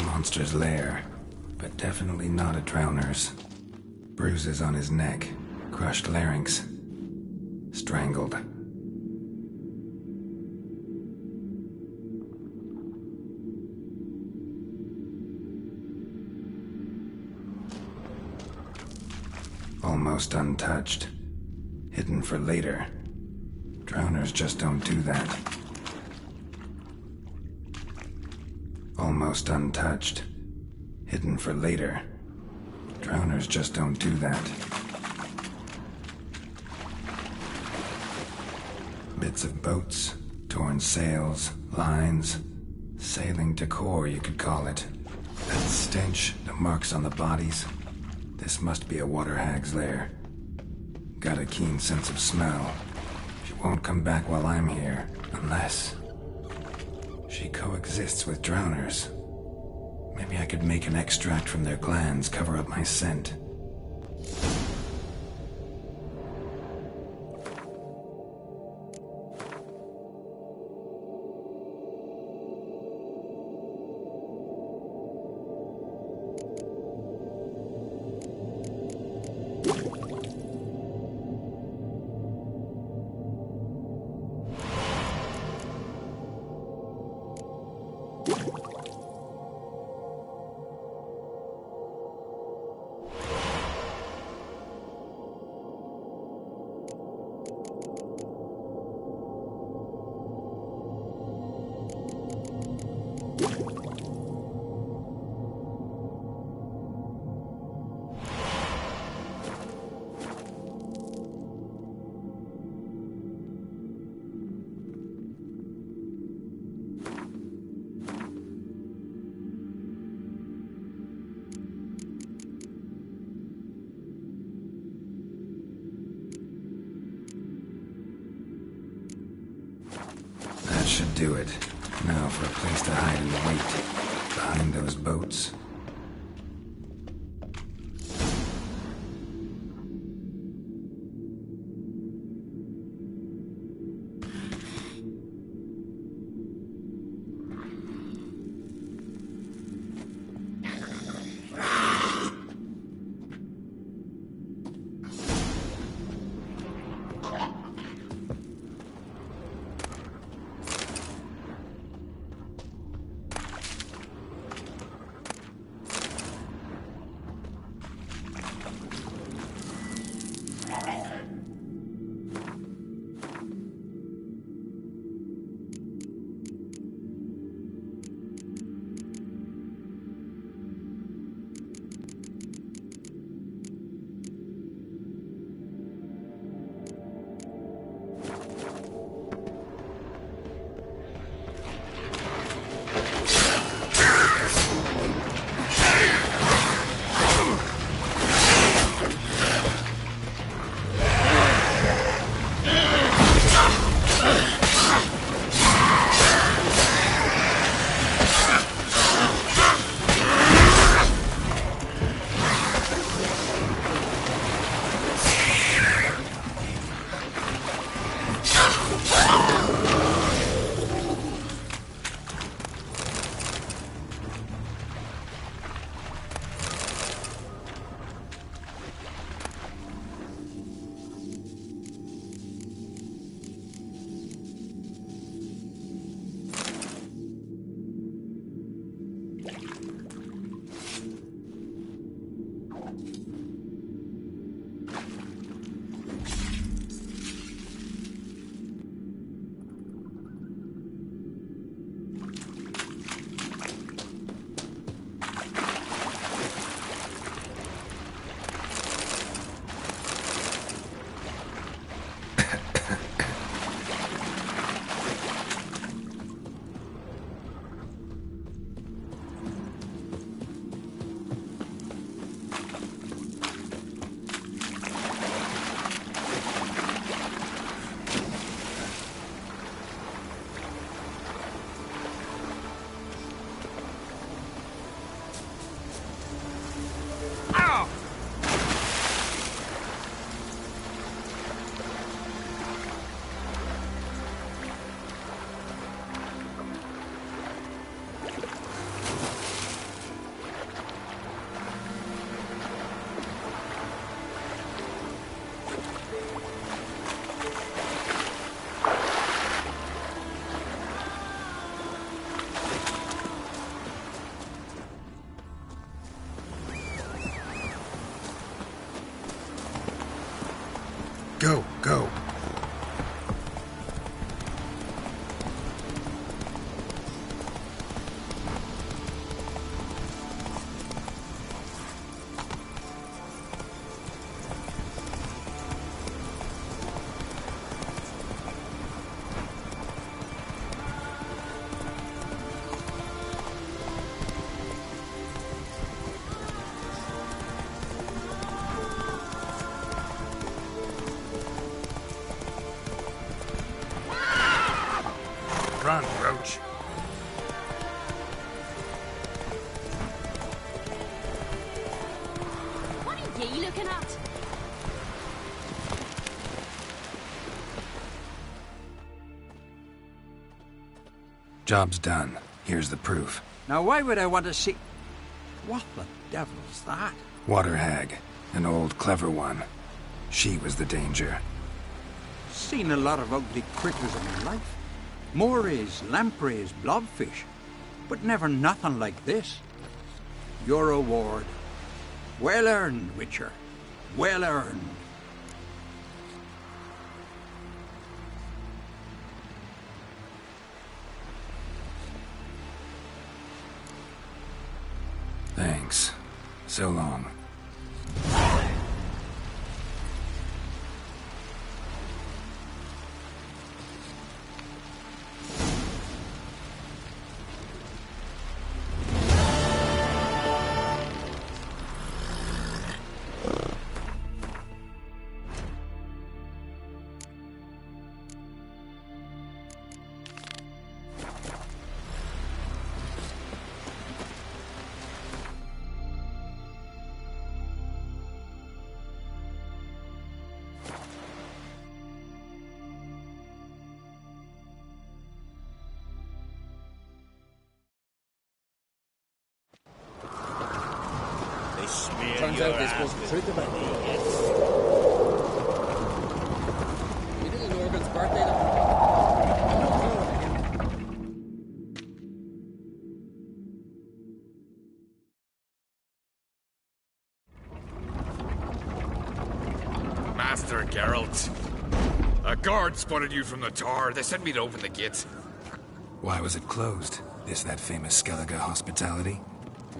Speaker 3: Monster's lair, but definitely not a drowner's. Bruises on his neck, crushed larynx, strangled. Almost untouched. Hidden for later. Drowners just don't do that. Almost untouched. Hidden for later. Drowners just don't do that. Bits of boats, torn sails, lines, sailing decor, you could call it. That stench, the marks on the bodies. This must be a water hag's lair. Got a keen sense of smell. She won't come back while I'm here, unless she coexists with drowners. Maybe I could make an extract from their glands cover up my scent. That should do it. Now for a place to hide and wait. Behind those boats. Go, go. Run, Roach.
Speaker 7: What are ye looking at?
Speaker 3: Job's done. Here's the proof.
Speaker 13: Now, why would I want to see... What the devil's that?
Speaker 3: Water hag. An old, clever one. She was the danger.
Speaker 13: Seen a lot of ugly critters in my life. Morays, lampreys, blobfish. But never nothing like this. Your reward. Well earned, Witcher. Well earned.
Speaker 3: Thanks. So long.
Speaker 6: Turns out they spoke the truth about me. You did an Organ's birthday
Speaker 1: Master Geralt. A guard spotted you from the tower. They sent me to open the gate.
Speaker 3: Why was it closed? Is that famous Skellige hospitality?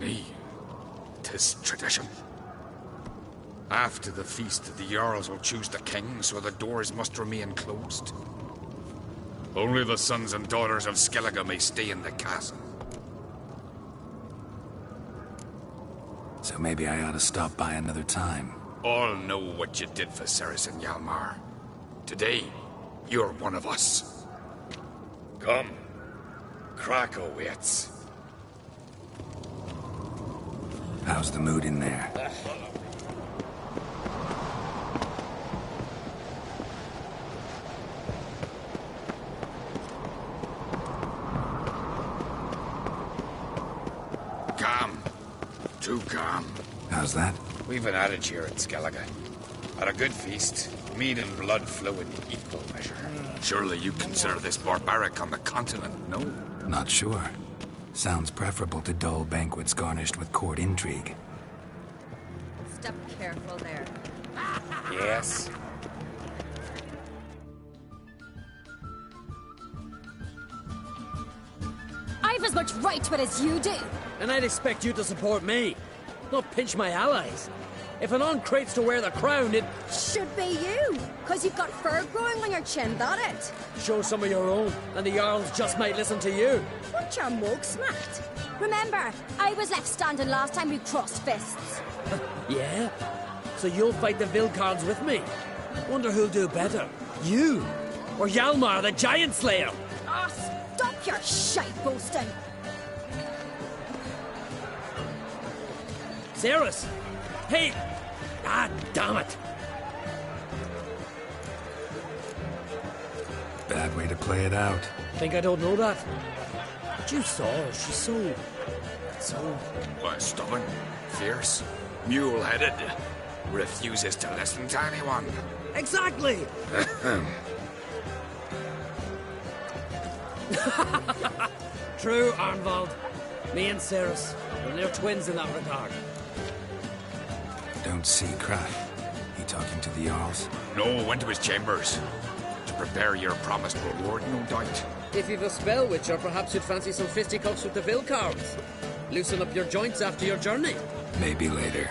Speaker 1: Me. 'Tis tradition. After the feast, the Jarls will choose the king, so the doors must remain closed. Only the sons and daughters of Skellige may stay in the castle.
Speaker 3: So maybe I ought to stop by another time.
Speaker 1: All know what you did for Ceres and Hjalmar. Today, you're one of us. Come. Krakow waits.
Speaker 3: How's the mood in there?
Speaker 1: Calm. Too calm.
Speaker 3: How's that?
Speaker 1: We've an adage here at Skellige. At a good feast, meat and blood flow in equal measure. Surely you consider this barbaric on the continent, no?
Speaker 3: Not sure. Sounds preferable to dull banquets garnished with court intrigue.
Speaker 7: Step careful there.
Speaker 1: Yes.
Speaker 7: I've as much right to it as you do.
Speaker 6: And I'd expect you to support me, not pinch my allies. If an uncrate's to wear the crown, it...
Speaker 7: Should be you, because you've got fur growing on your chin, that it?
Speaker 6: Show some of your own, and the Jarls just might listen to you.
Speaker 7: Want your mug smacked? Remember, I was left standing last time we crossed fists.
Speaker 6: Yeah? So you'll fight the Vilcards with me? Wonder who'll do better, you or Hjalmar the Giant Slayer?
Speaker 7: Oh, stop your shite boasting.
Speaker 6: Ceres! Hey! Ah, damn it!
Speaker 3: Bad way to play it out.
Speaker 6: Think I don't know that? But you saw her, she's so...
Speaker 1: Well, stubborn, fierce, mule-headed. Refuses to listen to anyone.
Speaker 6: Exactly! True, Arnvald. Me and Ceres, we're near twins in that regard.
Speaker 3: Don't see Kraft. He talking to the Jarls?
Speaker 1: No, went to his chambers. To prepare your promised reward, no doubt.
Speaker 6: If you've a spell, Witcher, perhaps you'd fancy some fisticuffs with the Vilcards. Loosen up your joints after your journey.
Speaker 3: Maybe later.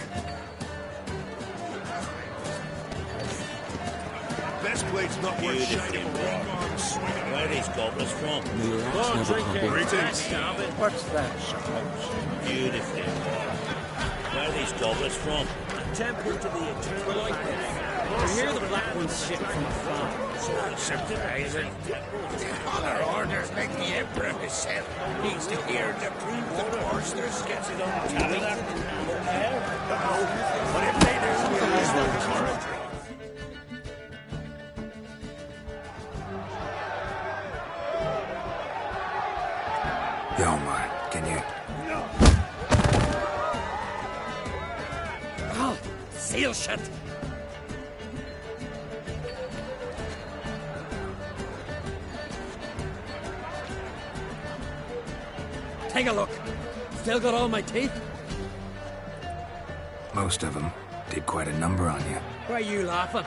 Speaker 2: Best blade's not worth shining. Where are these goblets from?
Speaker 5: What's that, Charles?
Speaker 2: Beautiful. Where are these goblets from?
Speaker 5: A temple to the eternal light.
Speaker 6: I hear the Black Ones ship from afar.
Speaker 2: So accepted, Isaac.
Speaker 5: Other orders like the Emperor himself needs to hear the proof the foresters gets it on tally. But if they do, we'll use no courage.
Speaker 3: Yomar, can you...
Speaker 6: Oh, seal shut! Take a look. Still got all my teeth?
Speaker 3: Most of them did quite a number on you.
Speaker 6: Why are you laughing?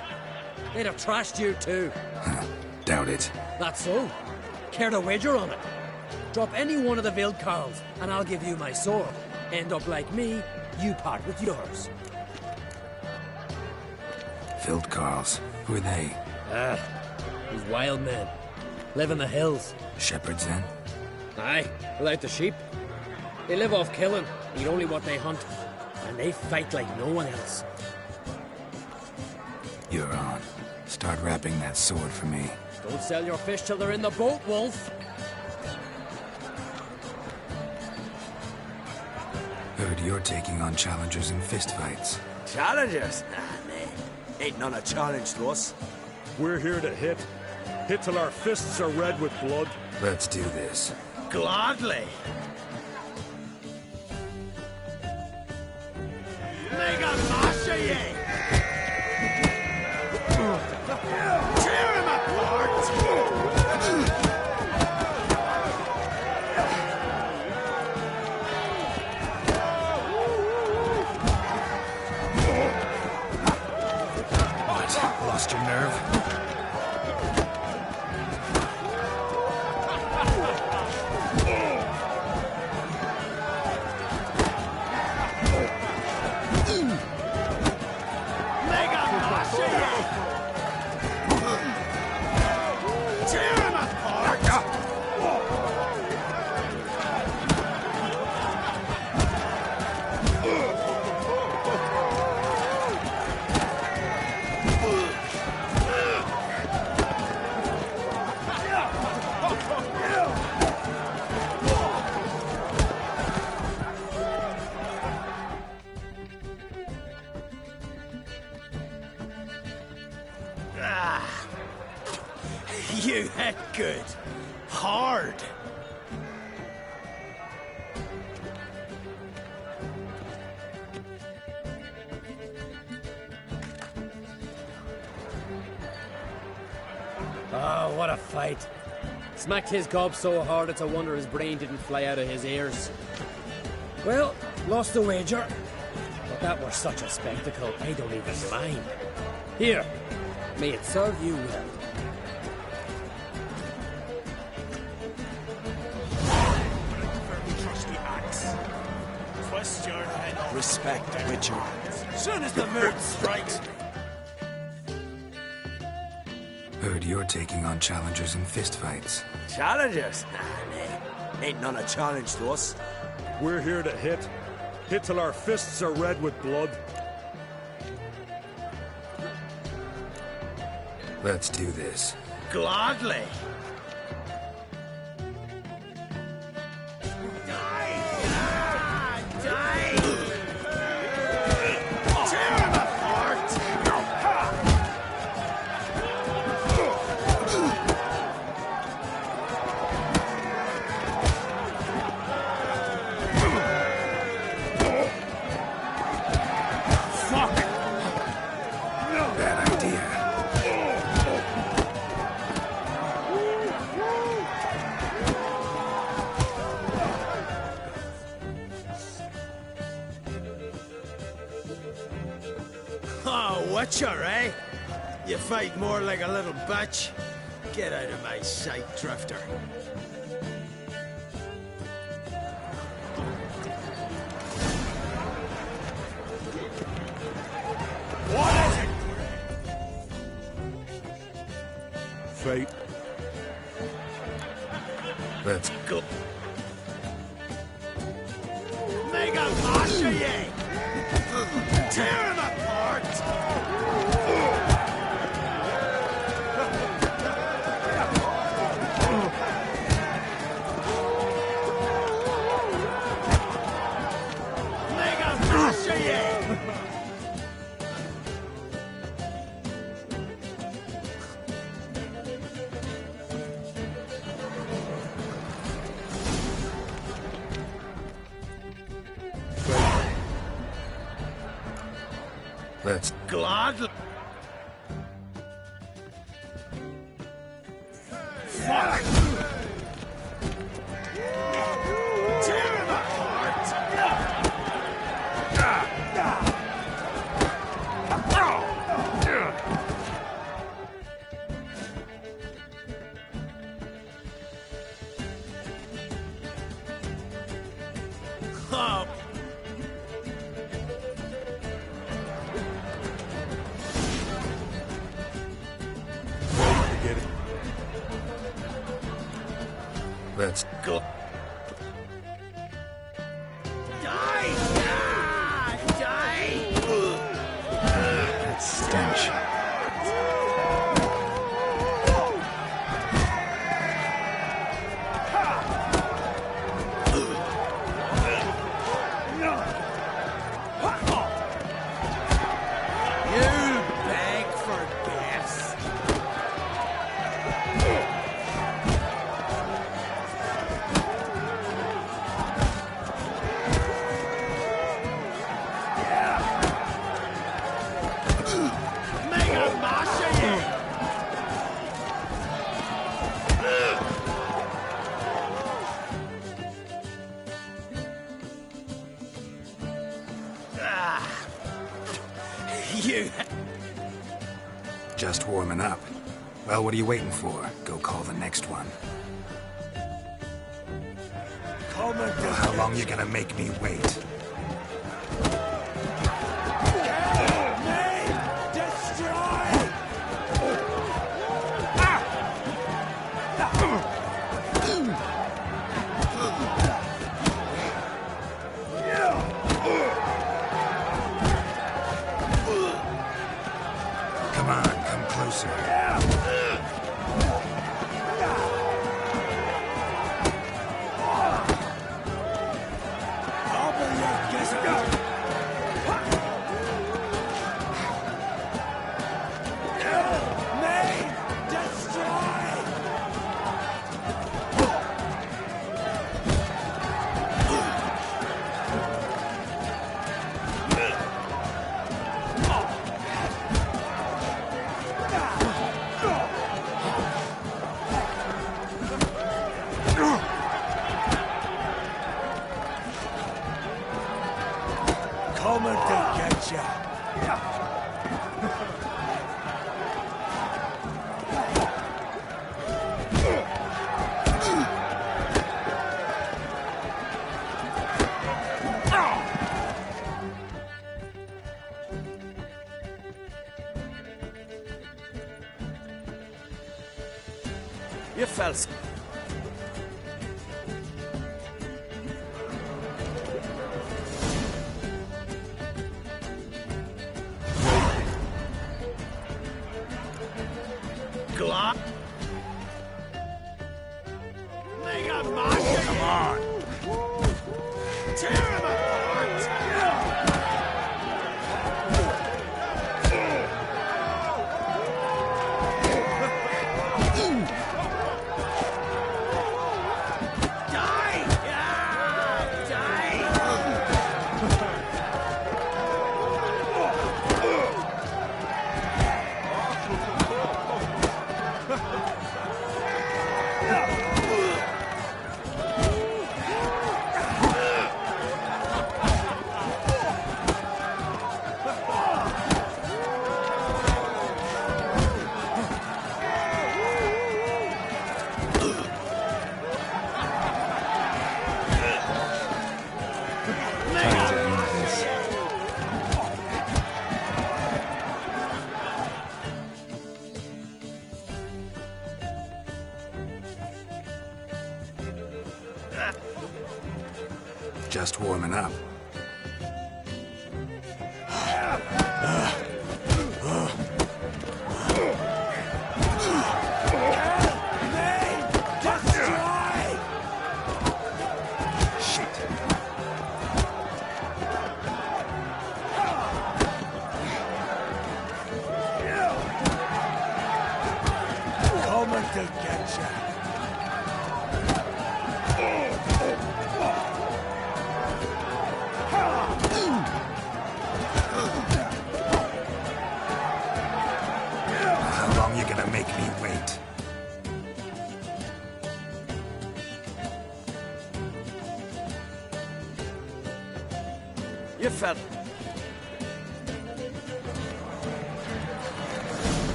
Speaker 6: They'd have trashed you too.
Speaker 3: Doubt it.
Speaker 6: That's so. Care to wager on it? Drop any one of the Vilcarls, and I'll give you my sword. End up like me, you part with yours.
Speaker 3: Vilcarls, who are they?
Speaker 6: These wild men. Live in the hills.
Speaker 3: Shepherds, then?
Speaker 6: Aye, without the sheep. They live off killing, eat only what they hunt. And they fight like no one else.
Speaker 3: You're on. Start wrapping that sword for me.
Speaker 6: Don't sell your fish till they're in the boat, Wolf.
Speaker 3: Heard you're taking on challengers in fistfights.
Speaker 5: Challengers? Nah, man. Ain't none a challenge to us.
Speaker 11: We're here to hit. Hit till our fists are red with blood.
Speaker 3: Let's do this.
Speaker 5: Gladly. Mega Masha ye! Tear him apart!
Speaker 3: What? Lost your nerve?
Speaker 5: You hit good. Hard.
Speaker 6: Oh, what a fight. Smacked his gob so hard it's a wonder his brain didn't fly out of his ears. Well, lost the wager. But that were such a spectacle, I don't even mind. Here, may it serve you well.
Speaker 5: Trusty axe. Twist your head off. Respect, Witcher. Soon as the mood strikes.
Speaker 3: Heard you're taking on challengers in fistfights.
Speaker 5: Challengers? Nah, man. Ain't none a challenge to us.
Speaker 11: We're here to hit. Hit till our fists are red with blood.
Speaker 3: Let's do this.
Speaker 5: Gladly.
Speaker 3: Bad idea.
Speaker 5: Oh, Witcher, eh? You fight more like a little bitch. Get out of my sight, Drifter. What is it?
Speaker 2: Fate.
Speaker 9: Let's
Speaker 5: go. Make a mash of ye! Tear him apart! Make a mash of ye!
Speaker 9: Let's
Speaker 5: gladly. Fuck! Tear him apart! Oh.
Speaker 9: Let's go.
Speaker 5: Die! Die!
Speaker 3: That stench.
Speaker 5: You beg for gas. Make a mash of you! You...
Speaker 9: Just warming up. Well, what are you waiting for? Go call the next one.
Speaker 5: Come and
Speaker 9: Well, how long you gonna make me wait? Come on, come closer.
Speaker 5: Coming to get ya. You fellas. Glop. Make a mash. Come on. Tear him apart. Die! Die!
Speaker 3: Just warming up.
Speaker 9: How long you gonna make me wait?
Speaker 5: You fell.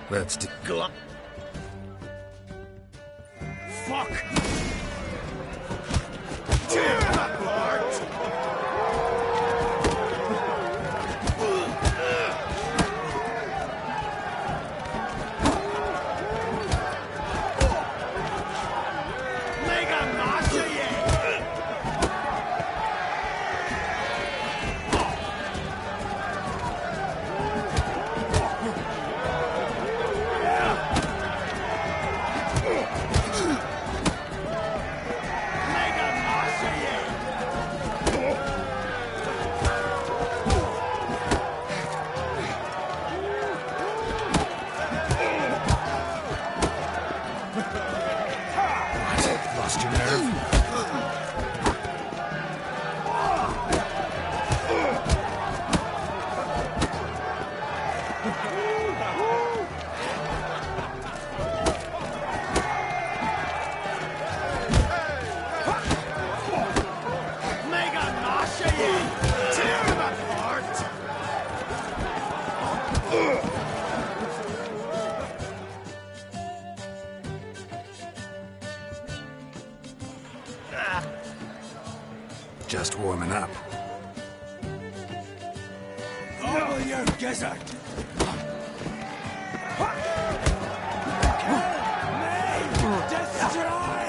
Speaker 9: Let's do...
Speaker 5: Gluck. Fuck! Tear him apart! Mega master,
Speaker 9: Lost your nerve?
Speaker 5: Mega master, tear him apart!
Speaker 3: Just warming up.
Speaker 5: Over your gizzard! Destroy!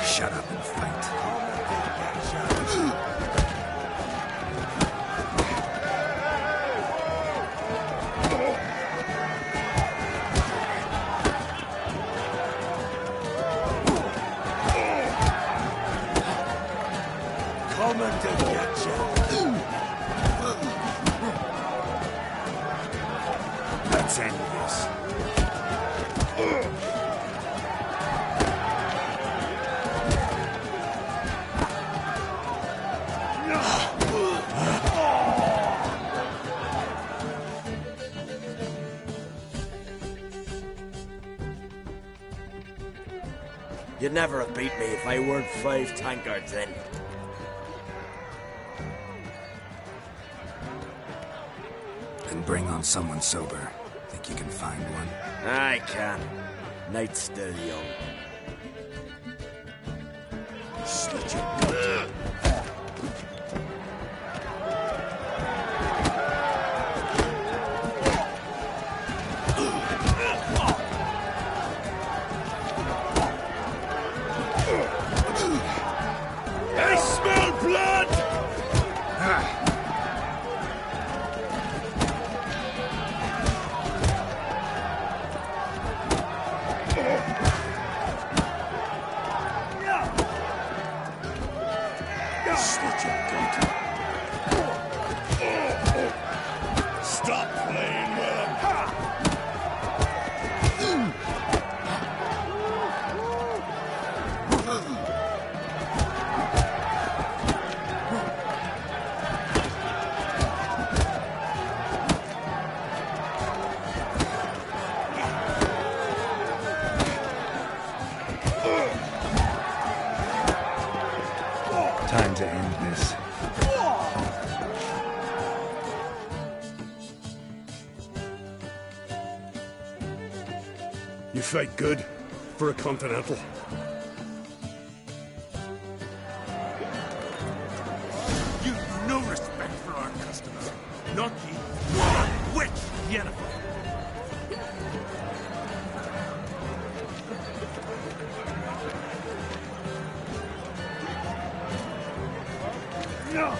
Speaker 3: Shut up and fight.
Speaker 5: Coming to get you!
Speaker 3: Let's end this.
Speaker 5: You'd never have beat me if I weren't 5 tankards in.
Speaker 3: Then bring on someone sober. Think you can find one?
Speaker 5: I can. Night's still young. Slit your gut. I smell blood!
Speaker 16: You fight good for a Continental.
Speaker 17: You've no respect for our customs. Not ye. One witch, Yennefer. No!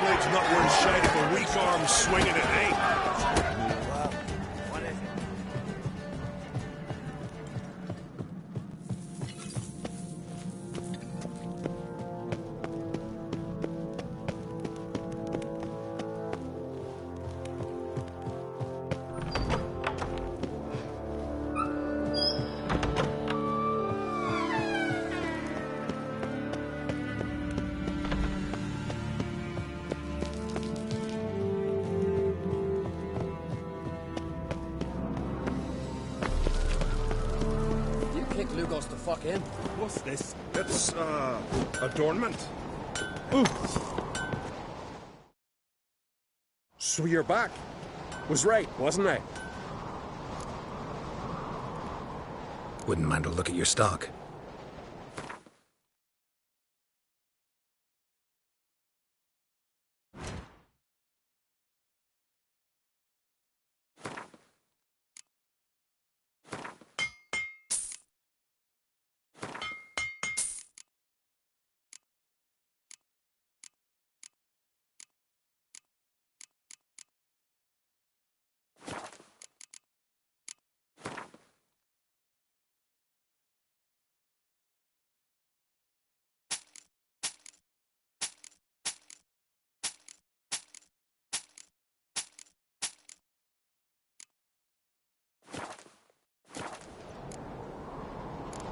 Speaker 17: Blade's not worth shite if a weak arm's swinging it, eh?
Speaker 5: What is it?
Speaker 18: Lugos to fuck in.
Speaker 16: What's this? It's, adornment.
Speaker 19: Ooh. So you're back. Was right, wasn't I?
Speaker 9: Wouldn't mind a look at your stock.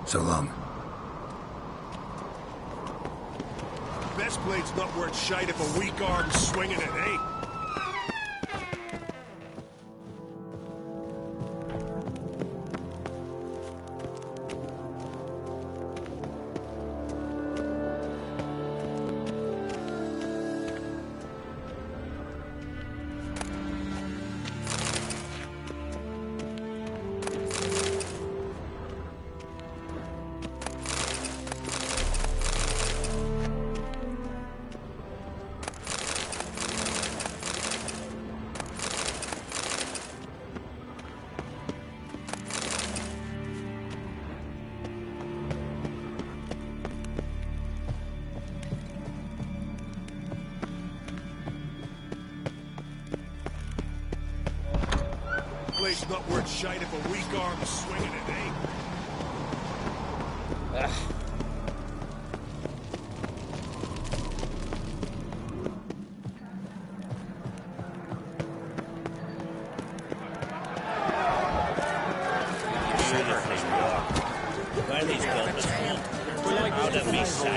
Speaker 9: So long.
Speaker 17: Best blade's not worth shite if a weak arm's swinging it, eh? Blade's not worth shite if a weak arm's swinging it, eh?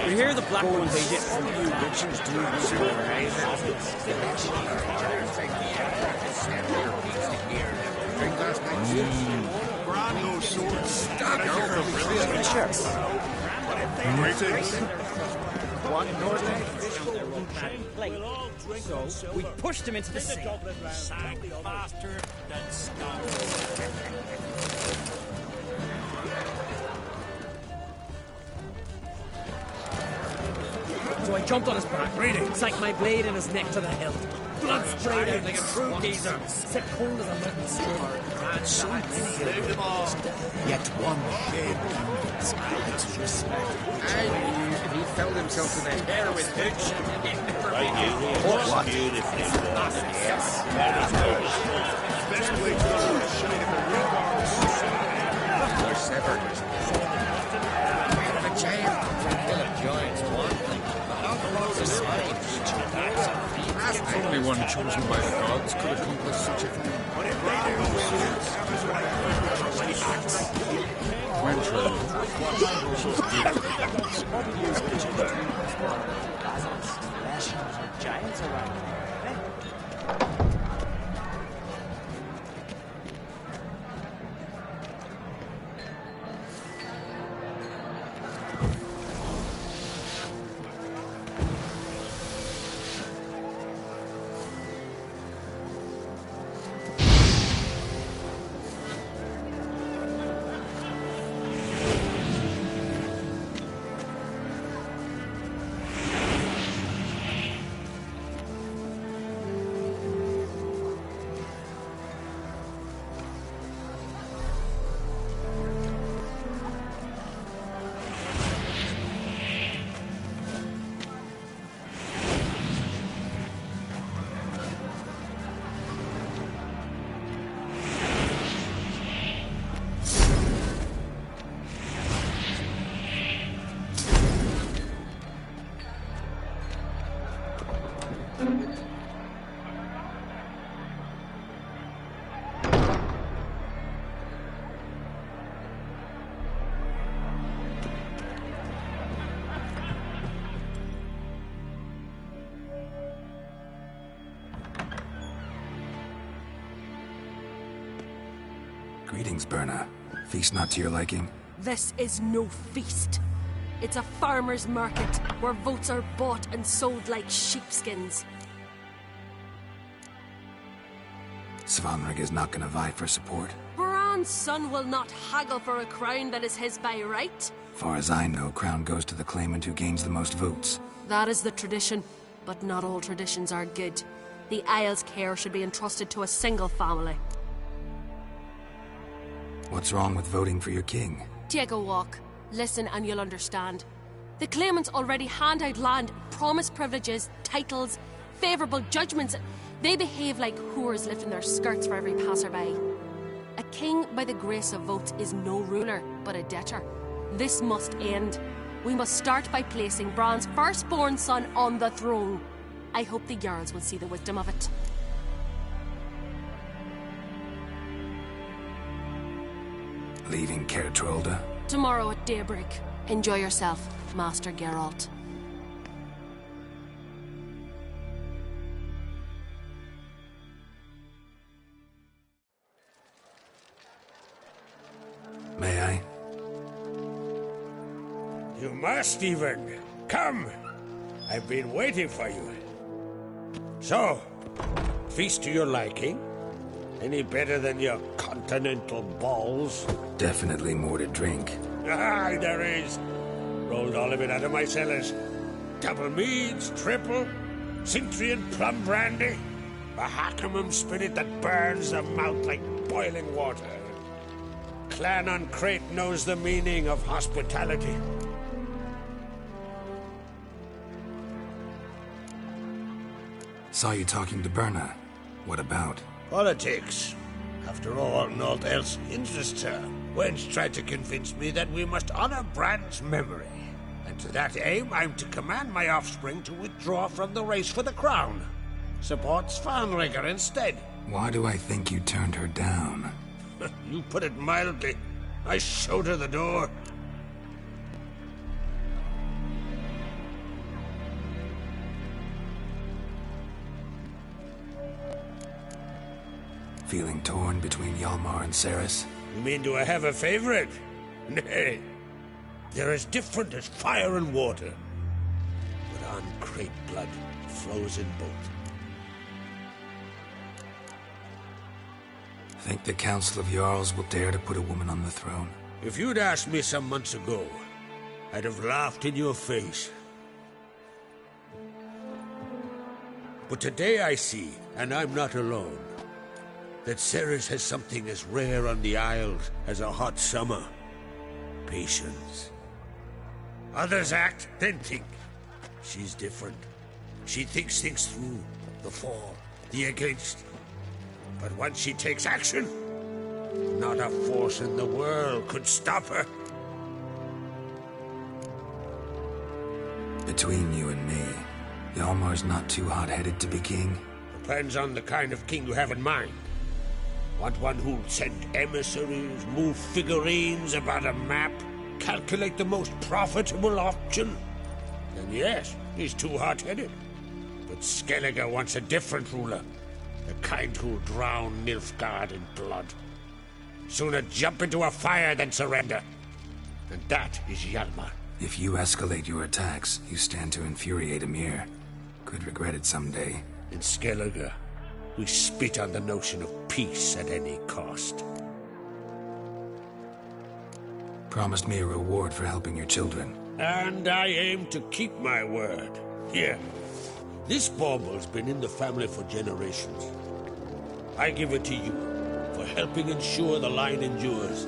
Speaker 18: We hear the black ones they get from you witches do
Speaker 17: Brando sword. Stop
Speaker 18: Greetings. One North. So we pushed him into the sea. Sank faster than jumped on his back.
Speaker 17: Really?
Speaker 18: Sank my blade in his neck to the hilt. Blood sprayed out like a true geezer. Set cold as a mountain storm.
Speaker 5: So many of them all. Yet one shame convince I to respect.
Speaker 1: If he filled himself to the hair with hooch, he'd never
Speaker 2: I knew he was beautifully born.
Speaker 1: Yes.
Speaker 17: Best way to know the shine of the ring guards.
Speaker 1: They're severed. The jail to kill a giant's one thing, but not the road to slave each attacks and feeds. Only one chosen by the gods could accomplish such a thing. When true, she's deep to the
Speaker 18: Giants around.
Speaker 3: Greetings, Berna. Feast not to your liking?
Speaker 20: This is no feast. It's a farmer's market where votes are bought and sold like sheepskins.
Speaker 3: Svanrig is not gonna vie for support.
Speaker 20: Bran's son will not haggle for a crown that is his by right.
Speaker 3: Far as I know, crown goes to the claimant who gains the most votes.
Speaker 20: That is the tradition, but not all traditions are good. The Isle's care should be entrusted to a single family.
Speaker 3: What's wrong with voting for your king?
Speaker 20: Take a walk. Listen and you'll understand. The claimants already hand out land, promise privileges, titles, favourable judgments. They behave like whores lifting their skirts for every passerby. A king by the grace of votes is no ruler, but a debtor. This must end. We must start by placing Bran's firstborn son on the throne. I hope the Jarls will see the wisdom of it.
Speaker 3: Leaving Caer Trolda?
Speaker 20: Tomorrow at daybreak. Enjoy yourself, Master Geralt.
Speaker 3: May I?
Speaker 2: You must, even. Come. I've been waiting for you. So, feast to your liking? Any better than your continental balls?
Speaker 3: Definitely more to drink.
Speaker 2: Aye, there is. Rolled all of it out of my cellars. Double meads, triple, Cintrian plum brandy, a Hackamum spirit that burns the mouth like boiling water. Clan on Crate knows the meaning of hospitality.
Speaker 3: Saw you talking to Berna. What about?
Speaker 2: Politics. After all, naught else interests her. Wench tried to convince me that we must honor Bran's memory. And to that aim, I'm to command my offspring to withdraw from the race for the crown. Support Svanrigger instead.
Speaker 3: Why do I think you turned her down?
Speaker 2: You put it mildly. I showed her the door.
Speaker 3: Feeling torn between Hjalmar and Ceres?
Speaker 2: You mean, do I have a favorite? Nay. They're as different as fire and water. But on Crate blood flows in both.
Speaker 3: Think the Council of Jarls will dare to put a woman on the throne?
Speaker 2: If you'd asked me some months ago, I'd have laughed in your face. But today I see, and I'm not alone, that Ceres has something as rare on the Isles as a hot summer. Patience. Others act, then think. She's different. She thinks things through. The for, the against. But once she takes action, not a force in the world could stop her.
Speaker 9: Between you and me, Hjalmar's not too hot-headed to be king?
Speaker 2: Depends on the kind of king you have in mind. Want one who'll send emissaries, move figurines about a map, calculate the most profitable option? Then yes, he's too hot-headed. But Skellige wants a different ruler. The kind who'll drown Nilfgaard in blood. Sooner jump into a fire than surrender. And that is Hjalmar.
Speaker 9: If you escalate your attacks, you stand to infuriate Emir. Could regret it someday.
Speaker 2: In Skellige, we spit on the notion of peace at any cost.
Speaker 9: Promised me a reward for helping your children.
Speaker 2: And I aim to keep my word. Here. This bauble's been in the family for generations. I give it to you for helping ensure the line endures.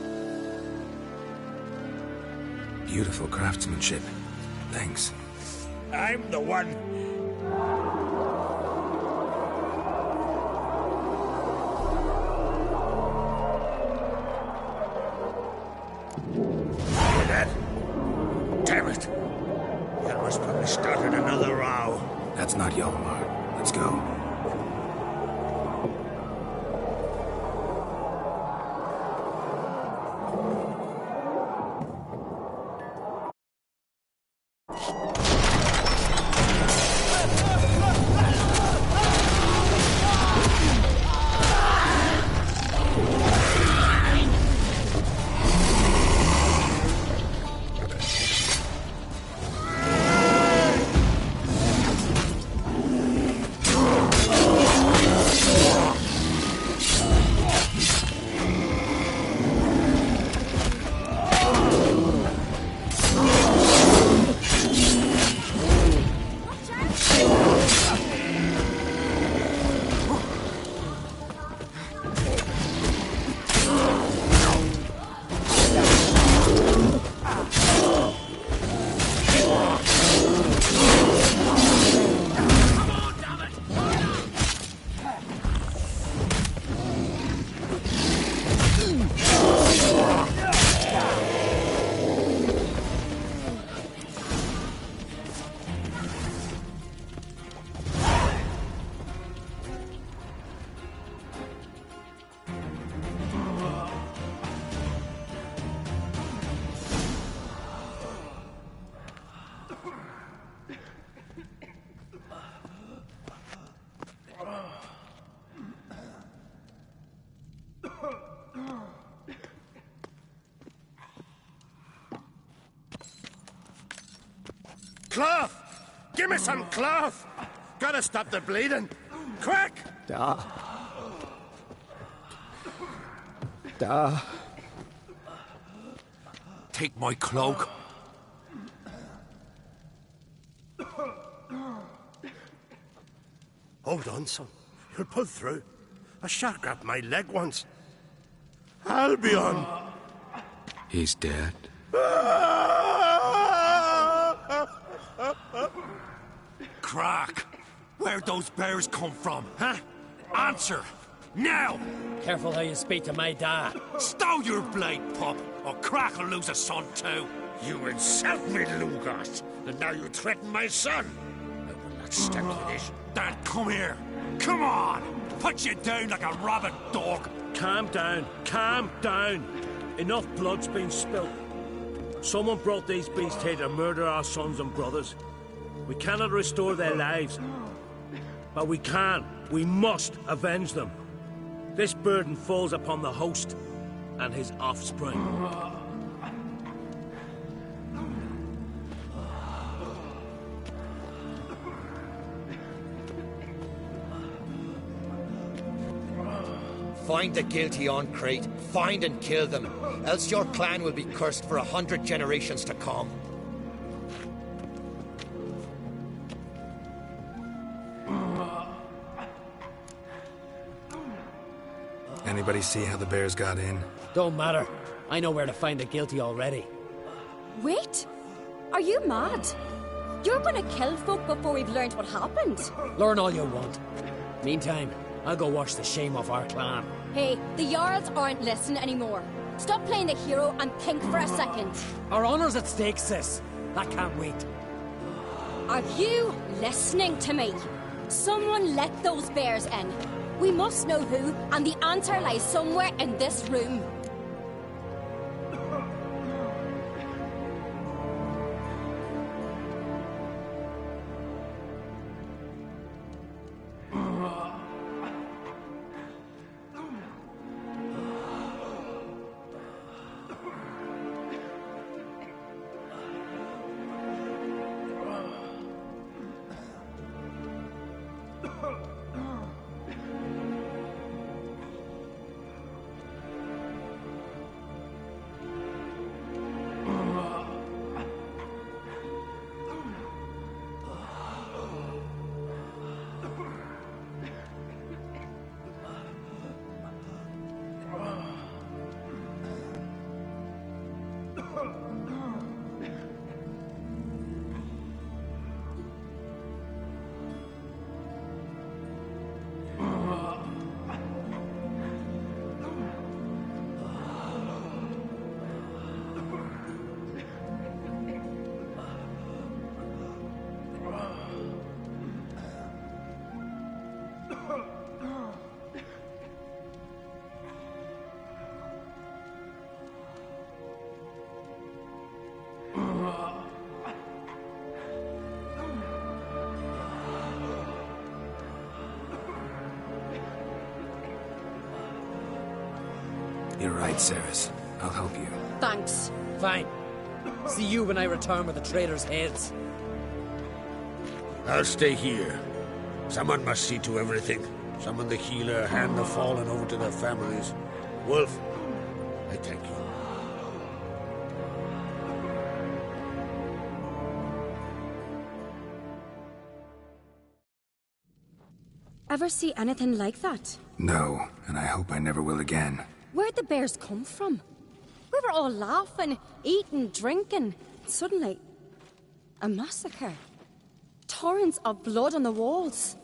Speaker 9: Beautiful craftsmanship. Thanks.
Speaker 2: I'm the one. Hear that? Damn it! Hjalmar's probably started another row.
Speaker 9: That's not Hjalmar. Let's go.
Speaker 17: Cloth! Give me some cloth! Gotta stop the bleeding! Quick!
Speaker 11: Da. Da.
Speaker 17: Take my cloak. Hold on, son. You'll pull through. A shark grabbed my leg once. Albion!
Speaker 9: He's dead.
Speaker 17: Crack! Where'd those bears come from, huh? Answer! Now!
Speaker 18: Careful how you speak to my dad.
Speaker 17: Stow your blade, pup, or Crack will lose a son too.
Speaker 2: You insult me, Lugos, and now you threaten my son. I will not stand for this.
Speaker 17: Dad, come here. Come on! Put you down like a rabid dog.
Speaker 21: Calm down. Calm down. Enough blood's been spilt. Someone brought these beasts here to murder our sons and brothers. We cannot restore their lives. But we can. We must avenge them. This burden falls upon the host and his offspring.
Speaker 22: Find the guilty on Crete, find and kill them, else your clan will be cursed for 100 generations to come.
Speaker 9: anybody see how the bears got in?
Speaker 18: Don't matter. I know where to find the guilty already.
Speaker 7: Wait! Are you mad? You're gonna kill folk before we've learned what happened.
Speaker 18: Learn all you want. Meantime, I'll go wash the shame off our clan.
Speaker 7: Hey, the Jarls aren't listening anymore. Stop playing the hero and think for a second.
Speaker 18: Our honour's at stake, sis. That can't wait.
Speaker 7: Are you listening to me? Someone let those bears in. We must know who, and the answer lies somewhere in this room.
Speaker 9: You're right, Ceres. I'll help you.
Speaker 7: Thanks.
Speaker 18: Fine. See you when I return with the traitors' heads.
Speaker 2: I'll stay here. Someone must see to everything. Summon the healer, hand the fallen over to their families. Wolf, I thank you.
Speaker 7: Ever see anything like that?
Speaker 3: No, and I hope I never will again.
Speaker 7: Where'd the bears come from? We were all laughing, eating, drinking. Suddenly, a massacre. Torrents of blood on the walls.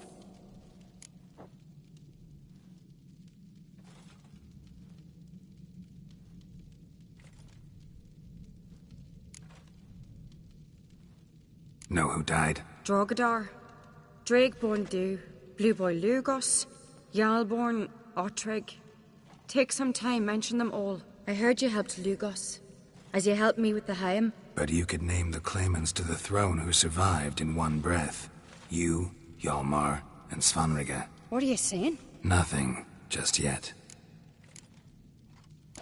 Speaker 3: Know who died?
Speaker 4: Drogadar, Drakeborn Du, Blue Boy Lugos, Jarlborn, Ottrig. Take some time, mention them all. I heard you helped Lugos, as you helped me with the Haim.
Speaker 3: But you could name the claimants to the throne who survived in one breath. You, Hjalmar, and Svanrige.
Speaker 4: What are you saying?
Speaker 3: Nothing, just yet.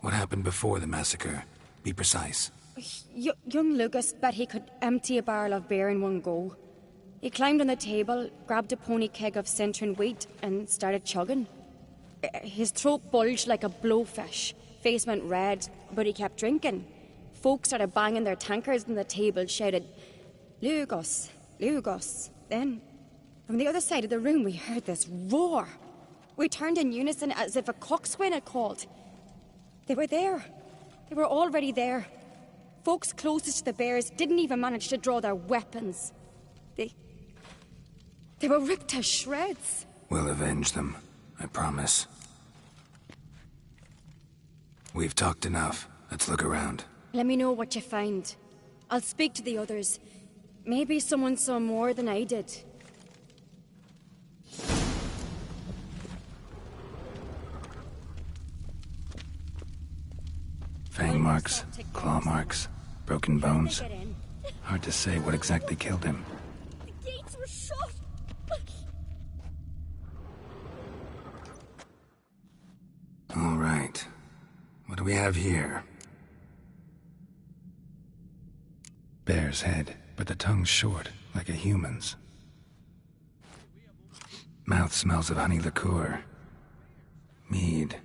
Speaker 3: What happened before the massacre? Be precise.
Speaker 4: Young Lucas bet he could empty a barrel of beer in one go. He climbed on the table, grabbed a pony keg of Centron wheat, and started chugging. His throat bulged like a blowfish, face went red, but he kept drinking. Folks started banging their tankards on the table, shouted, "Lugos, Lugos." Then, from the other side of the room, we heard this roar. We turned in unison as if a coxswain had called. They were there. They were already there. Folks closest to the bears didn't even manage to draw their weapons. They were ripped to shreds.
Speaker 3: We'll avenge them, I promise. We've talked enough. Let's look around.
Speaker 4: Let me know what you find. I'll speak to the others. Maybe someone saw more than I did.
Speaker 3: Fang marks, claw marks, broken bones. Hard to say what exactly killed him.
Speaker 7: The gates were shut.
Speaker 3: All right. What do we have here? Bear's head, but the tongue's short, like a human's. Mouth smells of honey liqueur. Mead.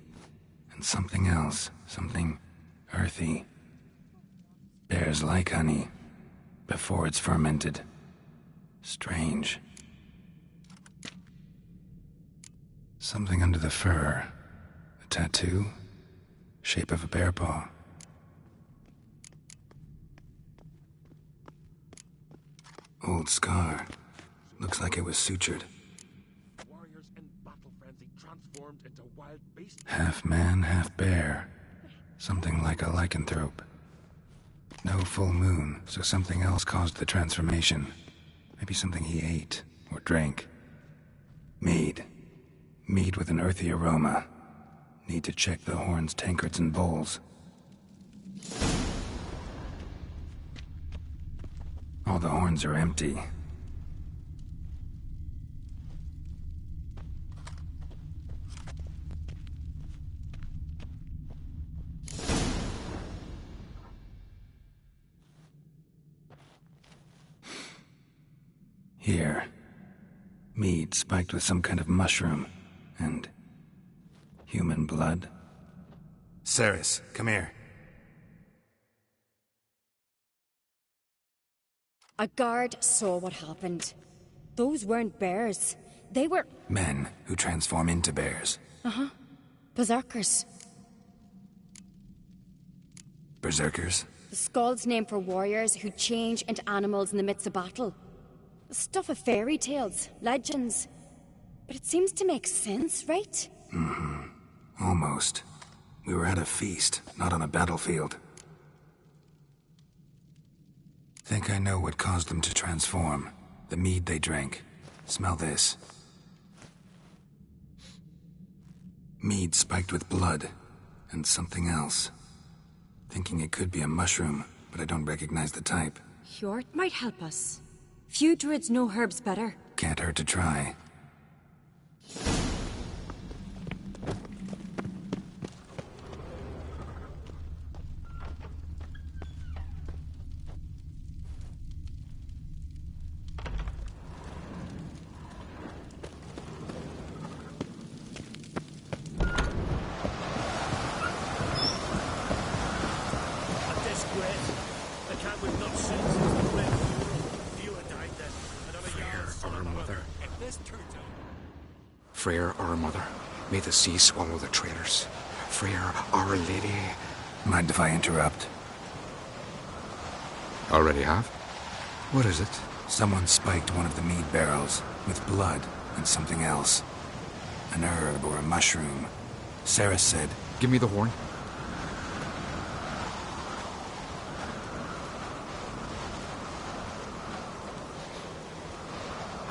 Speaker 3: And something else. Something earthy. Bears like honey. Before it's fermented. Strange. Something under the fur. A tattoo? Shape of a bear paw. Old scar. Looks like it was sutured.
Speaker 17: Warriors in battle frenzy transformed into wild beasts.
Speaker 3: Half man, half bear. Something like a lycanthrope. No full moon, so something else caused the transformation. Maybe something he ate or drank. Mead. Mead with an earthy aroma. Need to check the horns, tankards, and bowls. All the horns are empty. Here. Mead spiked with some kind of mushroom. And human blood. Ceres, come here.
Speaker 4: A guard saw what happened. Those weren't bears. They were...
Speaker 3: Men who transform into bears.
Speaker 4: Uh-huh. Berserkers.
Speaker 3: Berserkers?
Speaker 4: The Skald's name for warriors who change into animals in the midst of battle. Stuff of fairy tales, legends. But it seems to make sense, right?
Speaker 3: Mm-hmm. Almost. We were at a feast, not on a battlefield. Think I know what caused them to transform. The mead they drank. Smell this. Mead spiked with blood. And something else. Thinking it could be a mushroom, but I don't recognize the type.
Speaker 7: Hjort might help us. Few druids know herbs better.
Speaker 3: Can't hurt to try.
Speaker 1: Freyr, our mother, may the sea swallow the traitors. Freyr, our lady.
Speaker 3: Mind if I interrupt?
Speaker 1: Already have? What is it?
Speaker 3: Someone spiked one of the mead barrels with blood and something else. An herb or a mushroom. Sarah said...
Speaker 1: Give me the horn.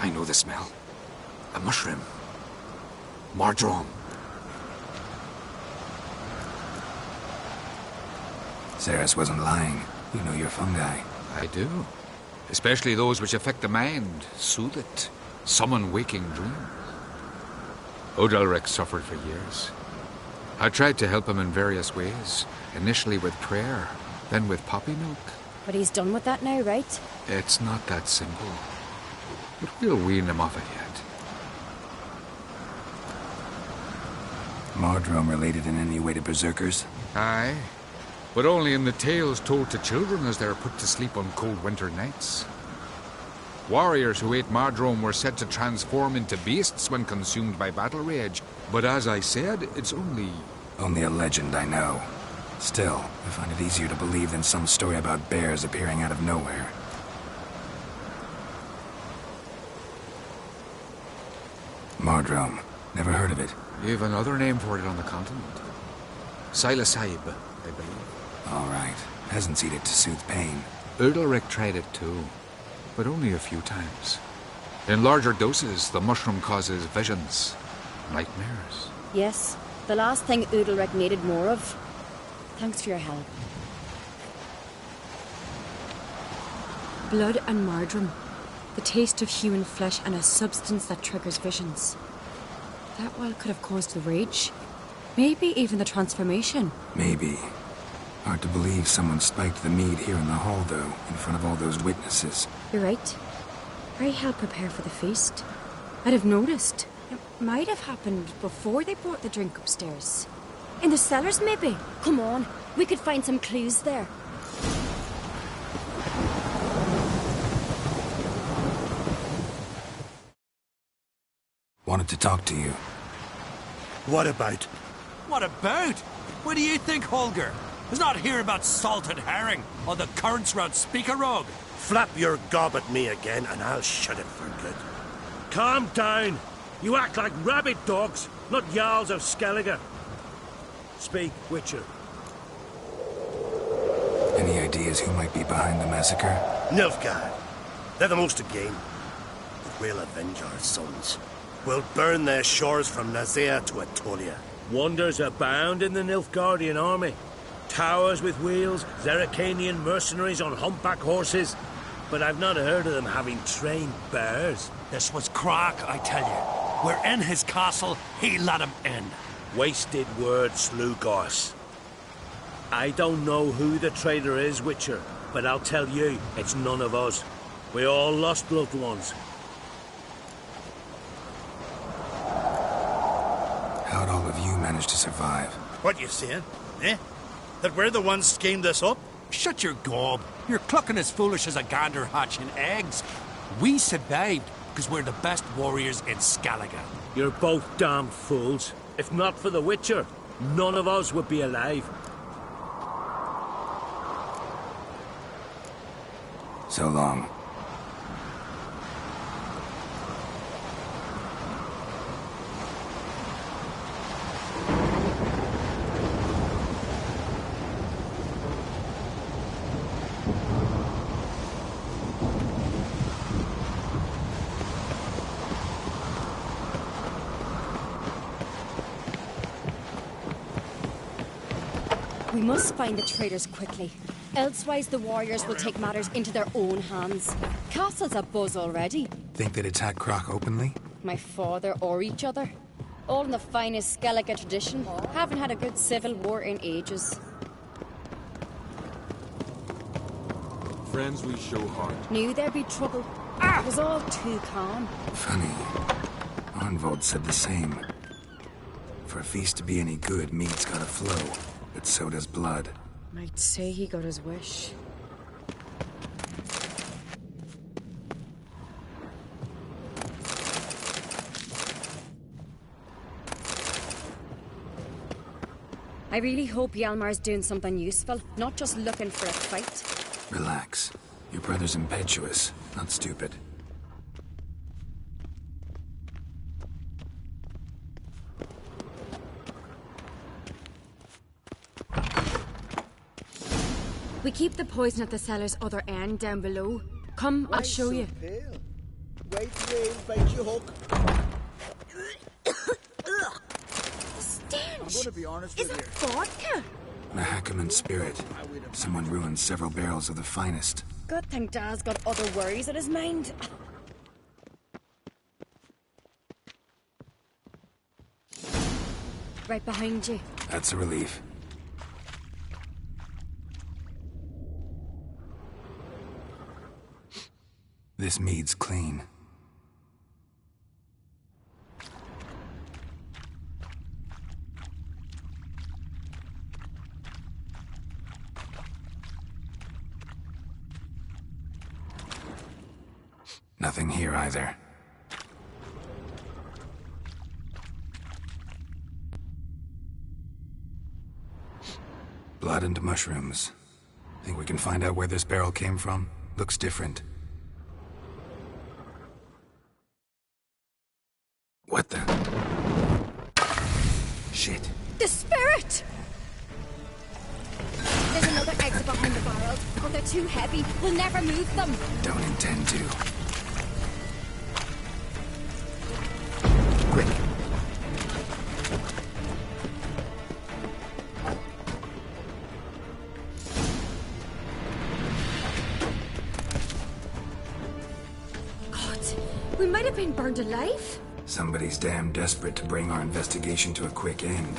Speaker 1: I know the smell. A mushroom. Mardrome.
Speaker 3: Ceres wasn't lying. You know your fungi.
Speaker 1: I do. Especially those which affect the mind, soothe it, summon waking dreams. Odalric suffered for years. I tried to help him in various ways, initially with prayer, then with poppy milk.
Speaker 4: But he's done with that now, right?
Speaker 1: It's not that simple. But we'll wean him off it yet.
Speaker 3: Mardrome related in any way to berserkers?
Speaker 1: Aye, but only in the tales told to children as they are put to sleep on cold winter nights. Warriors who ate Mardrome were said to transform into beasts when consumed by battle rage, but as I said, it's only...
Speaker 3: Only a legend, I know. Still, I find it easier to believe than some story about bears appearing out of nowhere. Mardrome. Never heard of it.
Speaker 1: You've another name for it on the continent. Psilocybe, I believe.
Speaker 3: All right. Peasants eat it to soothe pain.
Speaker 1: Udalric tried it too, but only a few times. In larger doses, the mushroom causes visions, nightmares.
Speaker 4: Yes, the last thing Udalric needed more of. Thanks for your help.
Speaker 7: Blood and Mardrome. The taste of human flesh and a substance that triggers visions. That well could have caused the rage. Maybe even the transformation.
Speaker 3: Maybe. Hard to believe someone spiked the mead here in the hall, though, in front of all those witnesses.
Speaker 7: You're right. I helped prepare for the feast. I'd have noticed. It might have happened before they brought the drink upstairs.
Speaker 4: In the cellars, maybe? Come on, we could find some clues there.
Speaker 3: Wanted to talk to you.
Speaker 12: What about?
Speaker 8: What about? What do you think, Holger? Is not here about salted herring or the currents round Speakerog?
Speaker 17: Flap your gob at me again and I'll shut it for good.
Speaker 21: Calm down. You act like rabid dogs, not Jarls of Skellige. Speak, Witcher.
Speaker 9: Any ideas who might be behind the massacre?
Speaker 17: Nilfgaard. They're the most again. But we'll avenge our sons. We'll burn their shores from Nazea to Atolia.
Speaker 21: Wonders abound in the Nilfgaardian army. Towers with wheels, Zerrikanian mercenaries on humpback horses. But I've not heard of them having trained bears.
Speaker 8: This was crack, I tell you. We're in his castle, he let him in.
Speaker 21: Wasted words, Slugos. I don't know who the traitor is, Witcher, but I'll tell you, it's none of us. We all lost loved ones.
Speaker 9: How'd all of you manage to survive?
Speaker 10: What you saying? Eh? That we're the ones schemed this up?
Speaker 8: Shut your gob. You're clucking as foolish as a gander hatching eggs. We survived because we're the best warriors in Skellige.
Speaker 21: You're both damn fools. If not for the Witcher, none of us would be alive.
Speaker 9: So long.
Speaker 4: We must find the traitors quickly. Elsewise, the warriors will take matters into their own hands. Castle's abuzz already.
Speaker 9: Think they'd attack Croc openly?
Speaker 4: My father or each other. All in the finest Skellige tradition. Haven't had a good civil war in ages.
Speaker 23: Friends we show heart.
Speaker 4: Knew there'd be trouble. It was all too calm.
Speaker 9: Funny. Arnvold said the same. For a feast to be any good, meat's gotta flow. But so does blood.
Speaker 4: Might say he got his wish. I really hope Hjalmar's doing something useful, not just looking for a fight.
Speaker 9: Relax. Your brother's impetuous, not stupid.
Speaker 4: We keep the poison at the cellar's other end down below. Come, I'll show you.
Speaker 5: Wait till rain bites you hook.
Speaker 4: Stench!
Speaker 5: I'm gonna be honest
Speaker 4: Is
Speaker 5: with
Speaker 4: it
Speaker 5: you.
Speaker 4: vodka?
Speaker 9: Mahakaman spirit. Someone ruined several barrels of the finest.
Speaker 4: Good thing Dad's got other worries on his mind. Right behind you.
Speaker 9: That's a relief. This mead's clean. Nothing here either. Blood and mushrooms. Think we can find out where this barrel came from? Looks different. What the? Shit.
Speaker 4: The spirit! There's another exit behind the barrels, but they're too heavy. We'll never move them.
Speaker 9: Don't intend to.
Speaker 4: God, we might have been burned alive.
Speaker 9: Somebody's damn desperate to bring our investigation to a quick end.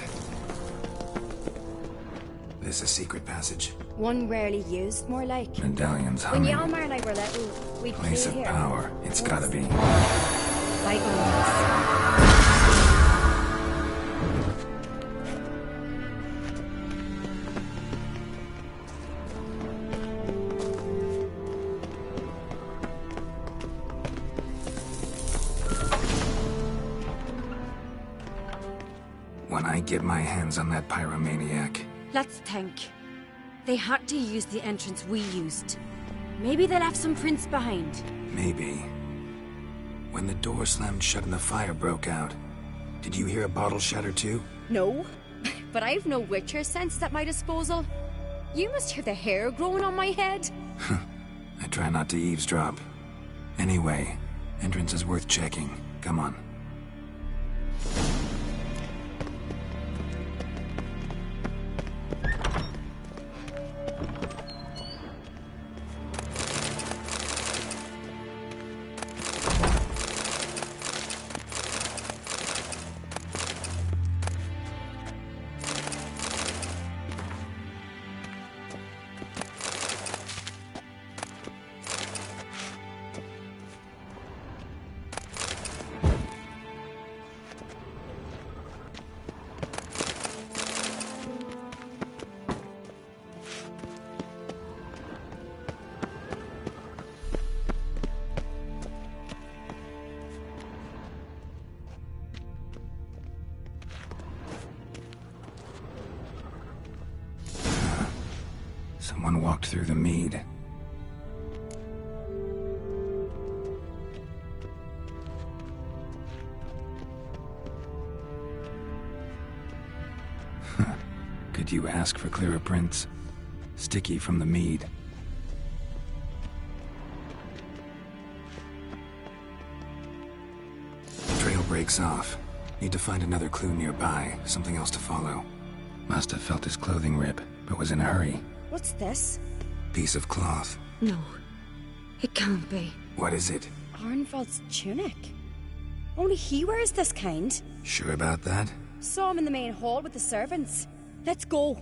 Speaker 9: This a secret passage.
Speaker 4: One rarely used, more like.
Speaker 9: Medallions
Speaker 4: When
Speaker 9: humming.
Speaker 4: Hjalmar and I were little, we'd
Speaker 9: Place
Speaker 4: play
Speaker 9: of
Speaker 4: here.
Speaker 9: power. It's gotta be.
Speaker 4: Like always.
Speaker 9: When I
Speaker 3: get my hands on that pyromaniac?
Speaker 7: Let's think. They had to use the entrance we used. Maybe they left some prints behind.
Speaker 3: Maybe. When the door slammed shut and the fire broke out, did you hear a bottle shatter too?
Speaker 7: No, but I've no Witcher sense at my disposal. You must hear the hair growing on my head.
Speaker 3: I try not to eavesdrop. Anyway, entrance is worth checking. Come on. Someone walked through the mead. Could you ask for clearer prints? Sticky from the mead. Trail breaks off. Need to find another clue nearby, something else to follow. Must have felt his clothing rip, but was in a hurry.
Speaker 7: What's this?
Speaker 3: Piece of cloth.
Speaker 7: No, it can't be.
Speaker 3: What is it?
Speaker 7: Arnvald's tunic. Only he wears this kind.
Speaker 3: Sure about that?
Speaker 7: Saw him in the main hall with the servants. Let's go.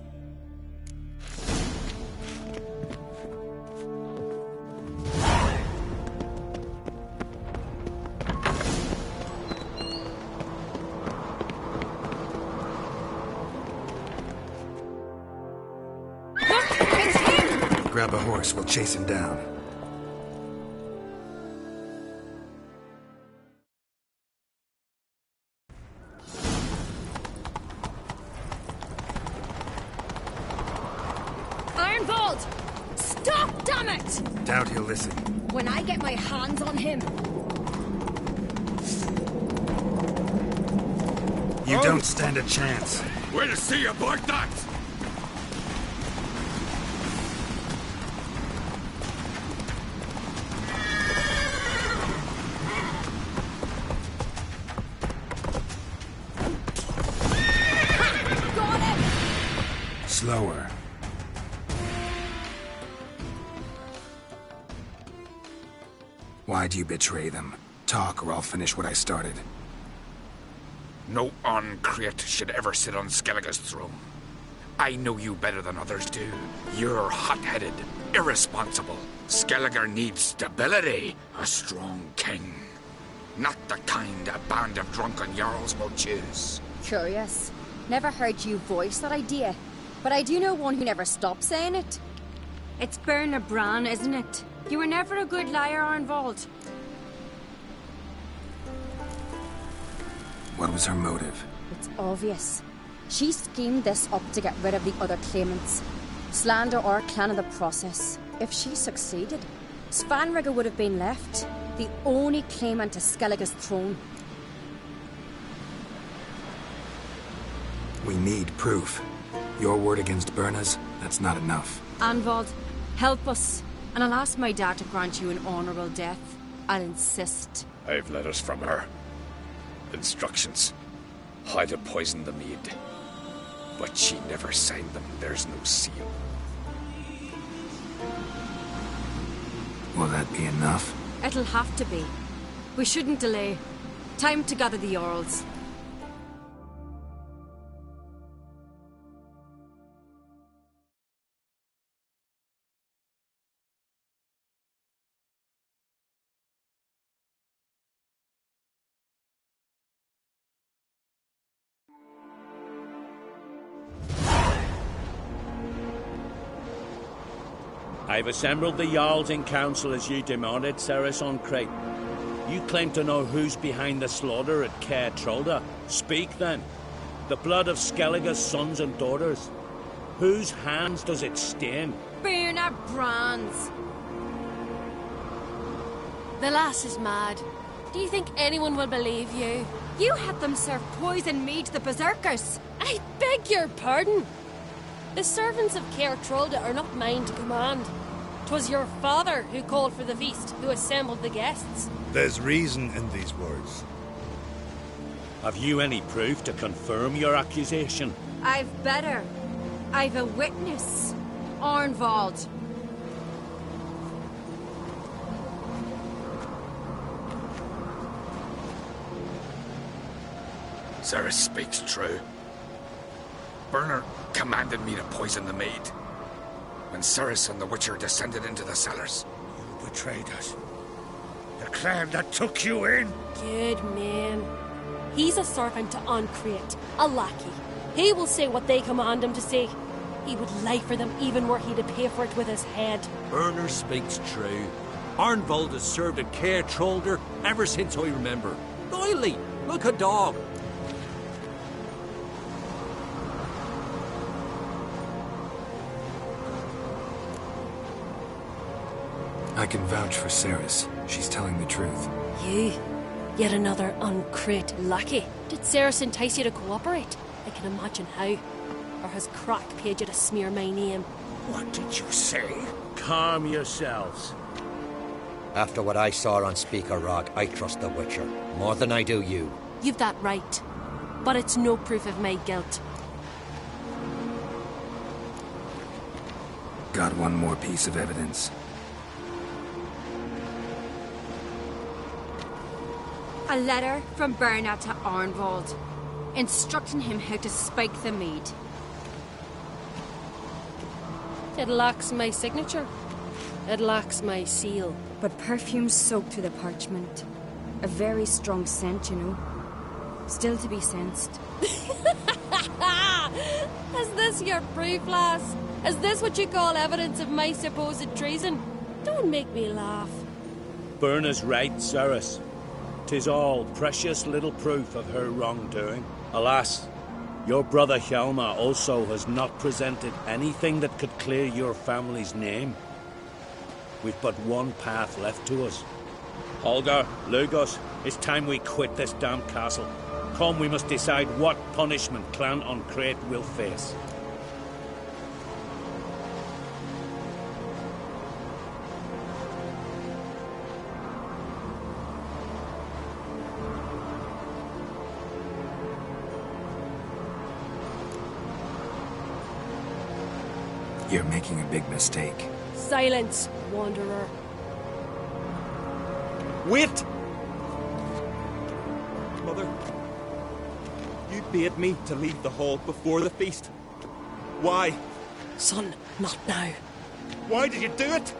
Speaker 3: Grab a horse, we'll chase him down.
Speaker 7: Arnvald! Stop, damn it!
Speaker 3: Doubt he'll listen.
Speaker 7: When I get my hands on him...
Speaker 3: You don't stand a chance.
Speaker 1: We'll see about that!
Speaker 3: Slower. Why do you betray them? Talk or I'll finish what I started.
Speaker 1: No Uncreate should ever sit on Skellige's throne. I know you better than others do. You're hot-headed, irresponsible. Skellige needs stability, a strong king. Not the kind a band of drunken jarls will choose.
Speaker 7: Curious. Never heard you voice that idea. But I do know one who never stops saying it. It's Berna Bran, isn't it? You were never a good liar, Arnvald.
Speaker 3: What was her motive?
Speaker 7: It's obvious. She schemed this up to get rid of the other claimants. Slander our clan in the process. If she succeeded, Svanrige would have been left, the only claimant to Skellige's throne.
Speaker 3: We need proof. Your word against Berna's, that's not enough.
Speaker 7: Arnvald, help us, and I'll ask my dad to grant you an honourable death. I'll insist.
Speaker 1: I've letters from her. Instructions. How to poison the mead. But she never signed them. There's no seal.
Speaker 3: Will that be enough?
Speaker 7: It'll have to be. We shouldn't delay. Time to gather the Jarls.
Speaker 21: I've assembled the Jarls in council as you demanded, Ceres on Crate. You claim to know who's behind the slaughter at Caer Trolda. Speak then. The blood of Skellige's sons and daughters. Whose hands does it stain?
Speaker 7: Bernard Brand's.
Speaker 20: The lass is mad. Do you think anyone will believe you?
Speaker 7: You had them serve poison mead to the berserkers.
Speaker 20: I beg your pardon. The servants of Caer Trolda are not mine to command. 'Twas your father who called for the feast, who assembled the guests.
Speaker 13: There's reason in these words.
Speaker 21: Have you any proof to confirm your accusation?
Speaker 7: I've better. I've a witness. Arnvald.
Speaker 1: Ceres speaks true. Bernard commanded me to poison the maid. When Ceres and the Witcher descended into the cellars.
Speaker 17: You betrayed us. The clan that took you in.
Speaker 20: Good man. He's a servant to Ancrete, a lackey. He will say what they command him to say. He would lie for them even were he to pay for it with his head.
Speaker 8: Bernard speaks true. Arnvald has served at Caer Trolder ever since I remember. Loyally, like a dog.
Speaker 9: I can vouch for Ceres. She's telling the truth.
Speaker 20: You? Yet another Ancrete lackey. Did Ceres entice you to cooperate? I can imagine how. Or has Crack paid you to smear my name?
Speaker 17: What did you say?
Speaker 21: Calm yourselves.
Speaker 22: After what I saw on Speaker Rock, I trust the Witcher. More than I do you.
Speaker 20: You've that right. But it's no proof of my guilt.
Speaker 9: Got one more piece of evidence.
Speaker 7: A letter from Bernard to Arnvald, instructing him how to spike the mead.
Speaker 20: It lacks my signature. It lacks my seal.
Speaker 4: But perfume soaked through the parchment. A very strong scent, you know. Still to be sensed.
Speaker 20: Is this your proof, lass? Is this what you call evidence of my supposed treason? Don't make me laugh.
Speaker 21: Berna's right, Ceres. 'Tis all precious little proof of her wrongdoing. Alas, your brother Hjalmar also has not presented anything that could clear your family's name. We've but one path left to us. Holger, Lugos, it's time we quit this damn castle. Come, we must decide what punishment Clan Ancrete will face.
Speaker 9: You're making a big mistake.
Speaker 20: Silence, wanderer.
Speaker 19: Wait! Mother, you bade me to leave the hall before the feast. Why?
Speaker 20: Son, not now.
Speaker 19: Why did you do it?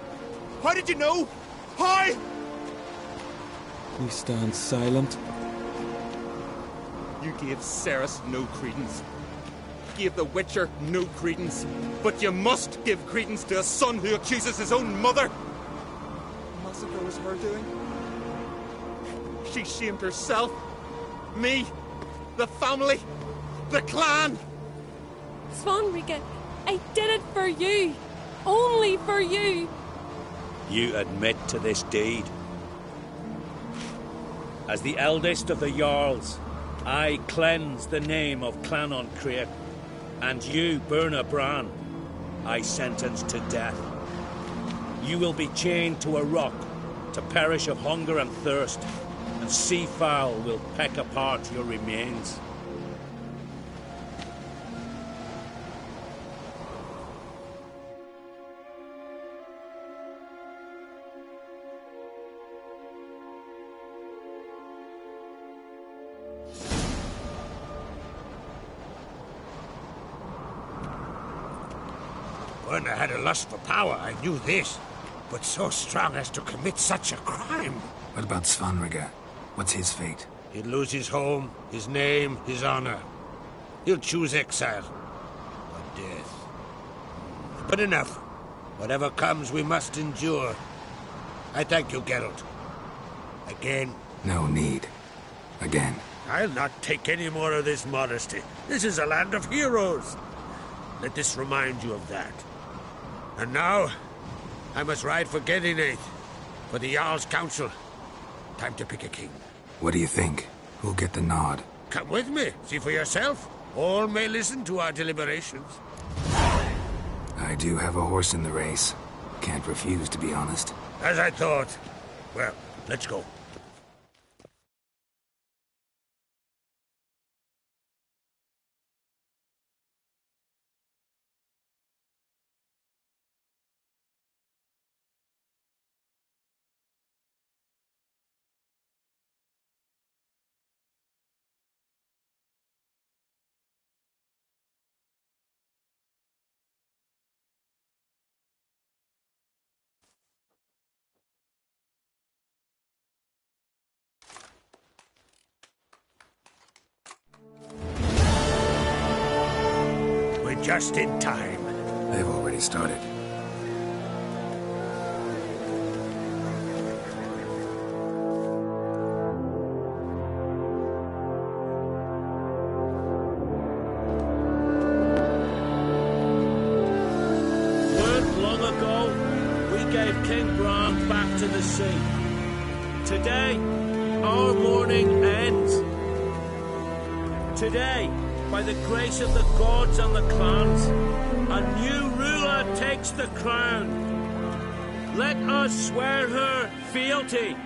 Speaker 19: How did you know? How?
Speaker 23: We stand silent.
Speaker 19: You gave Ceres no credence. Gave the Witcher no credence. But you must give credence to a son who accuses his own mother. The massacre was her doing. She shamed herself. Me. The family. The clan.
Speaker 20: Svanrika, I did it for you. Only for you.
Speaker 21: You admit to this deed. As the eldest of the Jarls, I cleanse the name of Clan Ancrete, and you, Berna Bran, I sentence to death. You will be chained to a rock to perish of hunger and thirst, and sea fowl will peck apart your remains.
Speaker 17: When I had a lust for power, I knew this. But so strong as to commit such a crime.
Speaker 9: What about Svanrika? What's his fate?
Speaker 17: He'll lose his home, his name, his honor. He'll choose exile. Or death. But enough. Whatever comes, we must endure. I thank you, Geralt. Again.
Speaker 9: No need. Again.
Speaker 17: I'll not take any more of this modesty. This is a land of heroes. Let this remind you of that. And now, I must ride for Gedinath, for the Jarl's Council. Time to pick a king.
Speaker 9: What do you think? Who'll get the nod?
Speaker 17: Come with me, see for yourself. All may listen to our deliberations.
Speaker 9: I do have a horse in the race. Can't refuse, to be honest.
Speaker 17: As I thought. Well, let's go. We're just in time.
Speaker 9: They've already started.
Speaker 21: Long ago, we gave King Bran back to the sea. Today, our mourning ends. Today, by the grace of the gods and the clans, a new ruler takes the crown. Let us swear her fealty.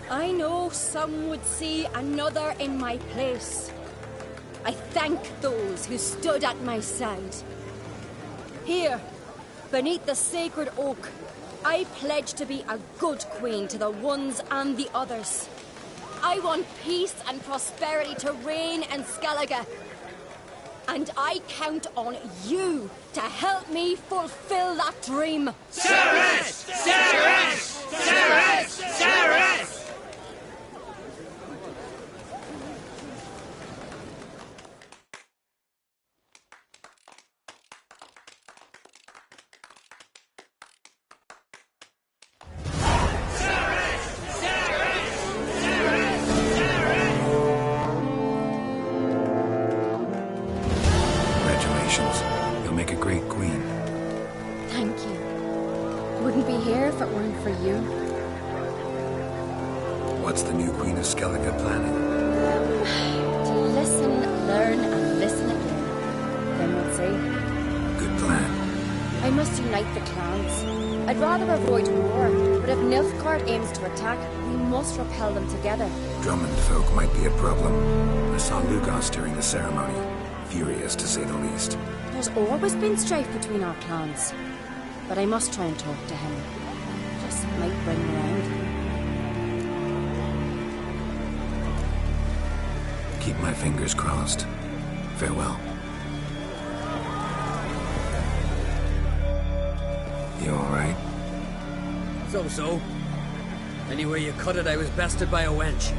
Speaker 7: I know some would see another in my place. I thank those who stood at my side. Here, beneath the sacred oak, I pledge to be a good queen to the ones and the others. I want peace and prosperity to reign in Skellige. And I count on you to help me fulfill that dream.
Speaker 6: Ceres! Ceres! Ceres! Ceres!
Speaker 9: Congratulations. You'll make a great queen.
Speaker 7: Thank you. I wouldn't be here if it weren't for you.
Speaker 9: What's the new Queen of Skellige planning?
Speaker 7: To listen, learn, and listen again, then would say.
Speaker 9: Good plan.
Speaker 7: I must unite the clans. I'd rather avoid war, but if Nilfgaard aims to attack, we must repel them together.
Speaker 9: Drummond folk might be a problem. I saw Lugos during the ceremony. Furious, to say the least.
Speaker 7: There's always been strife between our clans. But I must try and talk to him. Just might bring him around.
Speaker 9: Keep my fingers crossed. Farewell. You alright?
Speaker 18: So. Anyway you cut it, I was bested by a wench.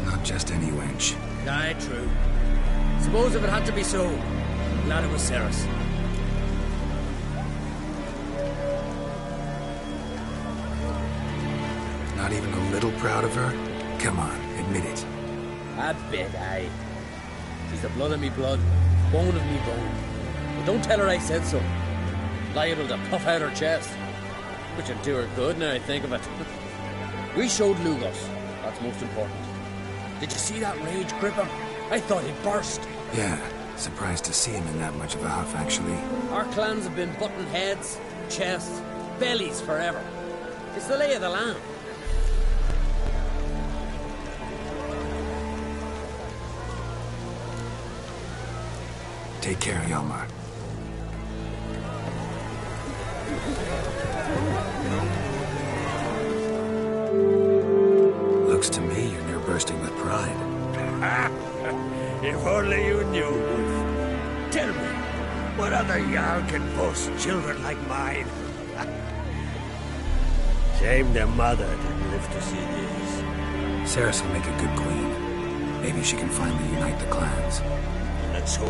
Speaker 9: Not just any wench.
Speaker 18: Aye, true. Suppose if it had to be so, I'm glad it was Ceres.
Speaker 9: Not even a little proud of her? Come on, admit it.
Speaker 18: A bit, aye. She's the blood of me blood, bone of me bone. But don't tell her I said so. Liable to puff out her chest. Which would do her good now I think of it. We showed Lugos. That's most important. Did you see that rage grip him? I thought he'd burst.
Speaker 9: Yeah, surprised to see him in that much of a huff, actually.
Speaker 18: Our clans have been butting heads, chests, bellies forever. It's the lay of the land.
Speaker 9: Take care, Hjalmar. Looks to me you're near bursting with pride.
Speaker 17: If only you knew, Wolf. Tell me, what other Jarl can boast children like mine? Shame their mother didn't live to see this.
Speaker 9: Ceres will make a good queen. Maybe she can finally unite the clans.
Speaker 17: Let's hope.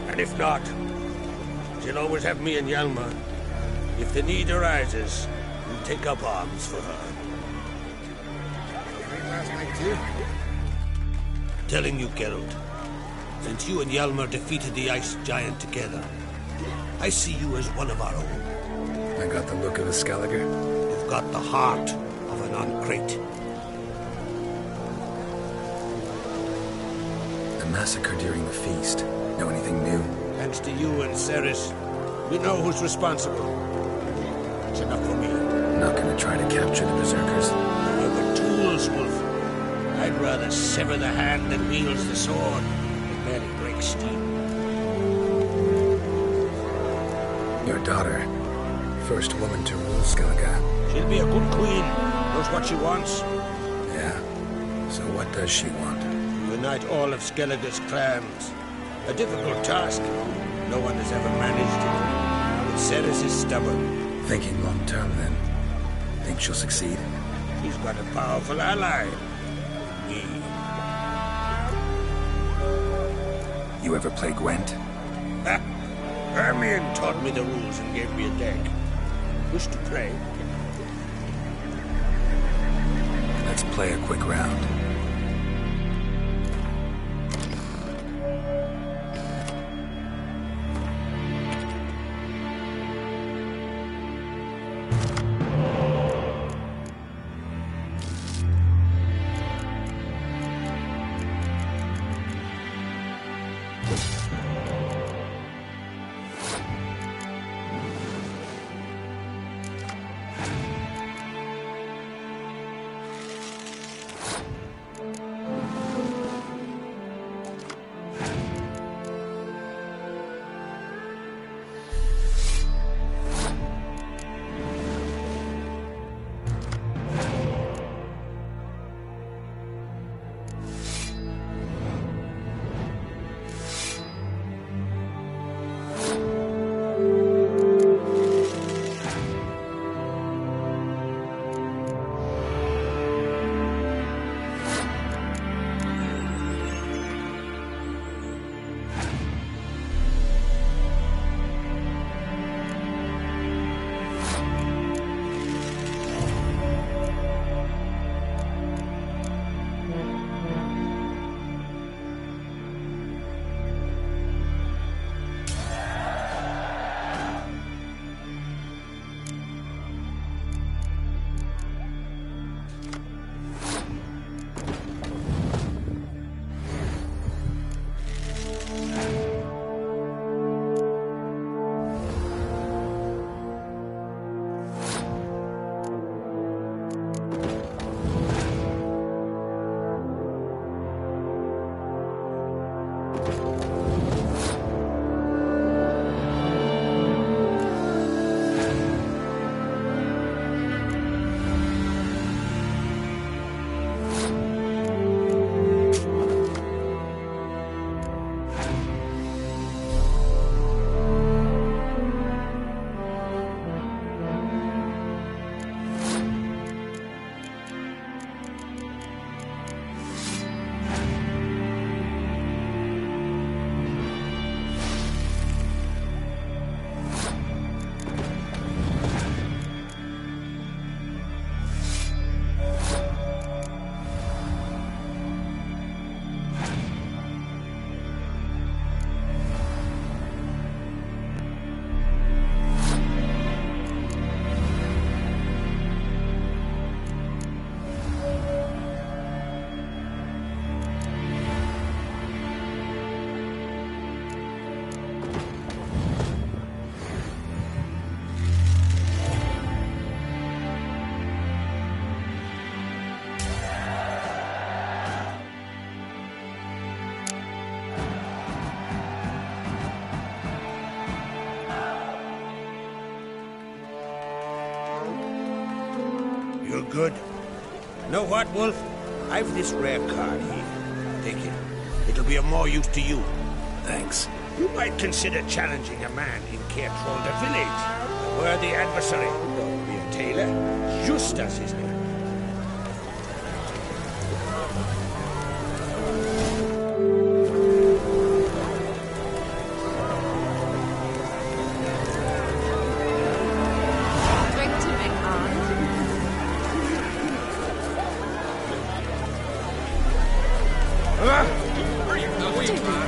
Speaker 17: And if not, she'll always have me and Hjalmar. If the need arises, we'll take up arms for her. Telling you, Geralt, since you and Hjalmar defeated the Ice Giant together, I see you as one of our own.
Speaker 9: I got the look of a Skelliger.
Speaker 17: You've got the heart of an Uncrate.
Speaker 9: The massacre during the feast. Know anything new?
Speaker 17: Thanks to you and Ceres, we know who's responsible. That's enough for me.
Speaker 9: Not gonna try to capture the berserkers?
Speaker 17: We've got tools, Wolf. I'd rather sever the hand that wields the sword than barely break steel.
Speaker 9: Your daughter. First woman to rule Skellige.
Speaker 17: She'll be a good queen. Knows what she wants.
Speaker 9: Yeah. So what does she want?
Speaker 17: Unite all of Skellige's clans. A difficult task. No one has ever managed it. But Ceres is stubborn.
Speaker 9: Thinking long term, then. Think she'll succeed?
Speaker 17: She's got a powerful ally. Me.
Speaker 9: You ever play Gwent?
Speaker 17: Hermione taught me the rules and gave me a deck. Wish to play?
Speaker 9: Let's play a quick round.
Speaker 17: Good. Know what, Wolf? I've this rare card here. Take it. It'll be of more use to you.
Speaker 9: Thanks.
Speaker 17: You might consider challenging a man in Caertrolda village. A worthy adversary. Don't be tailor, just as his name.
Speaker 20: Drink to Big Anne.
Speaker 1: Are you going?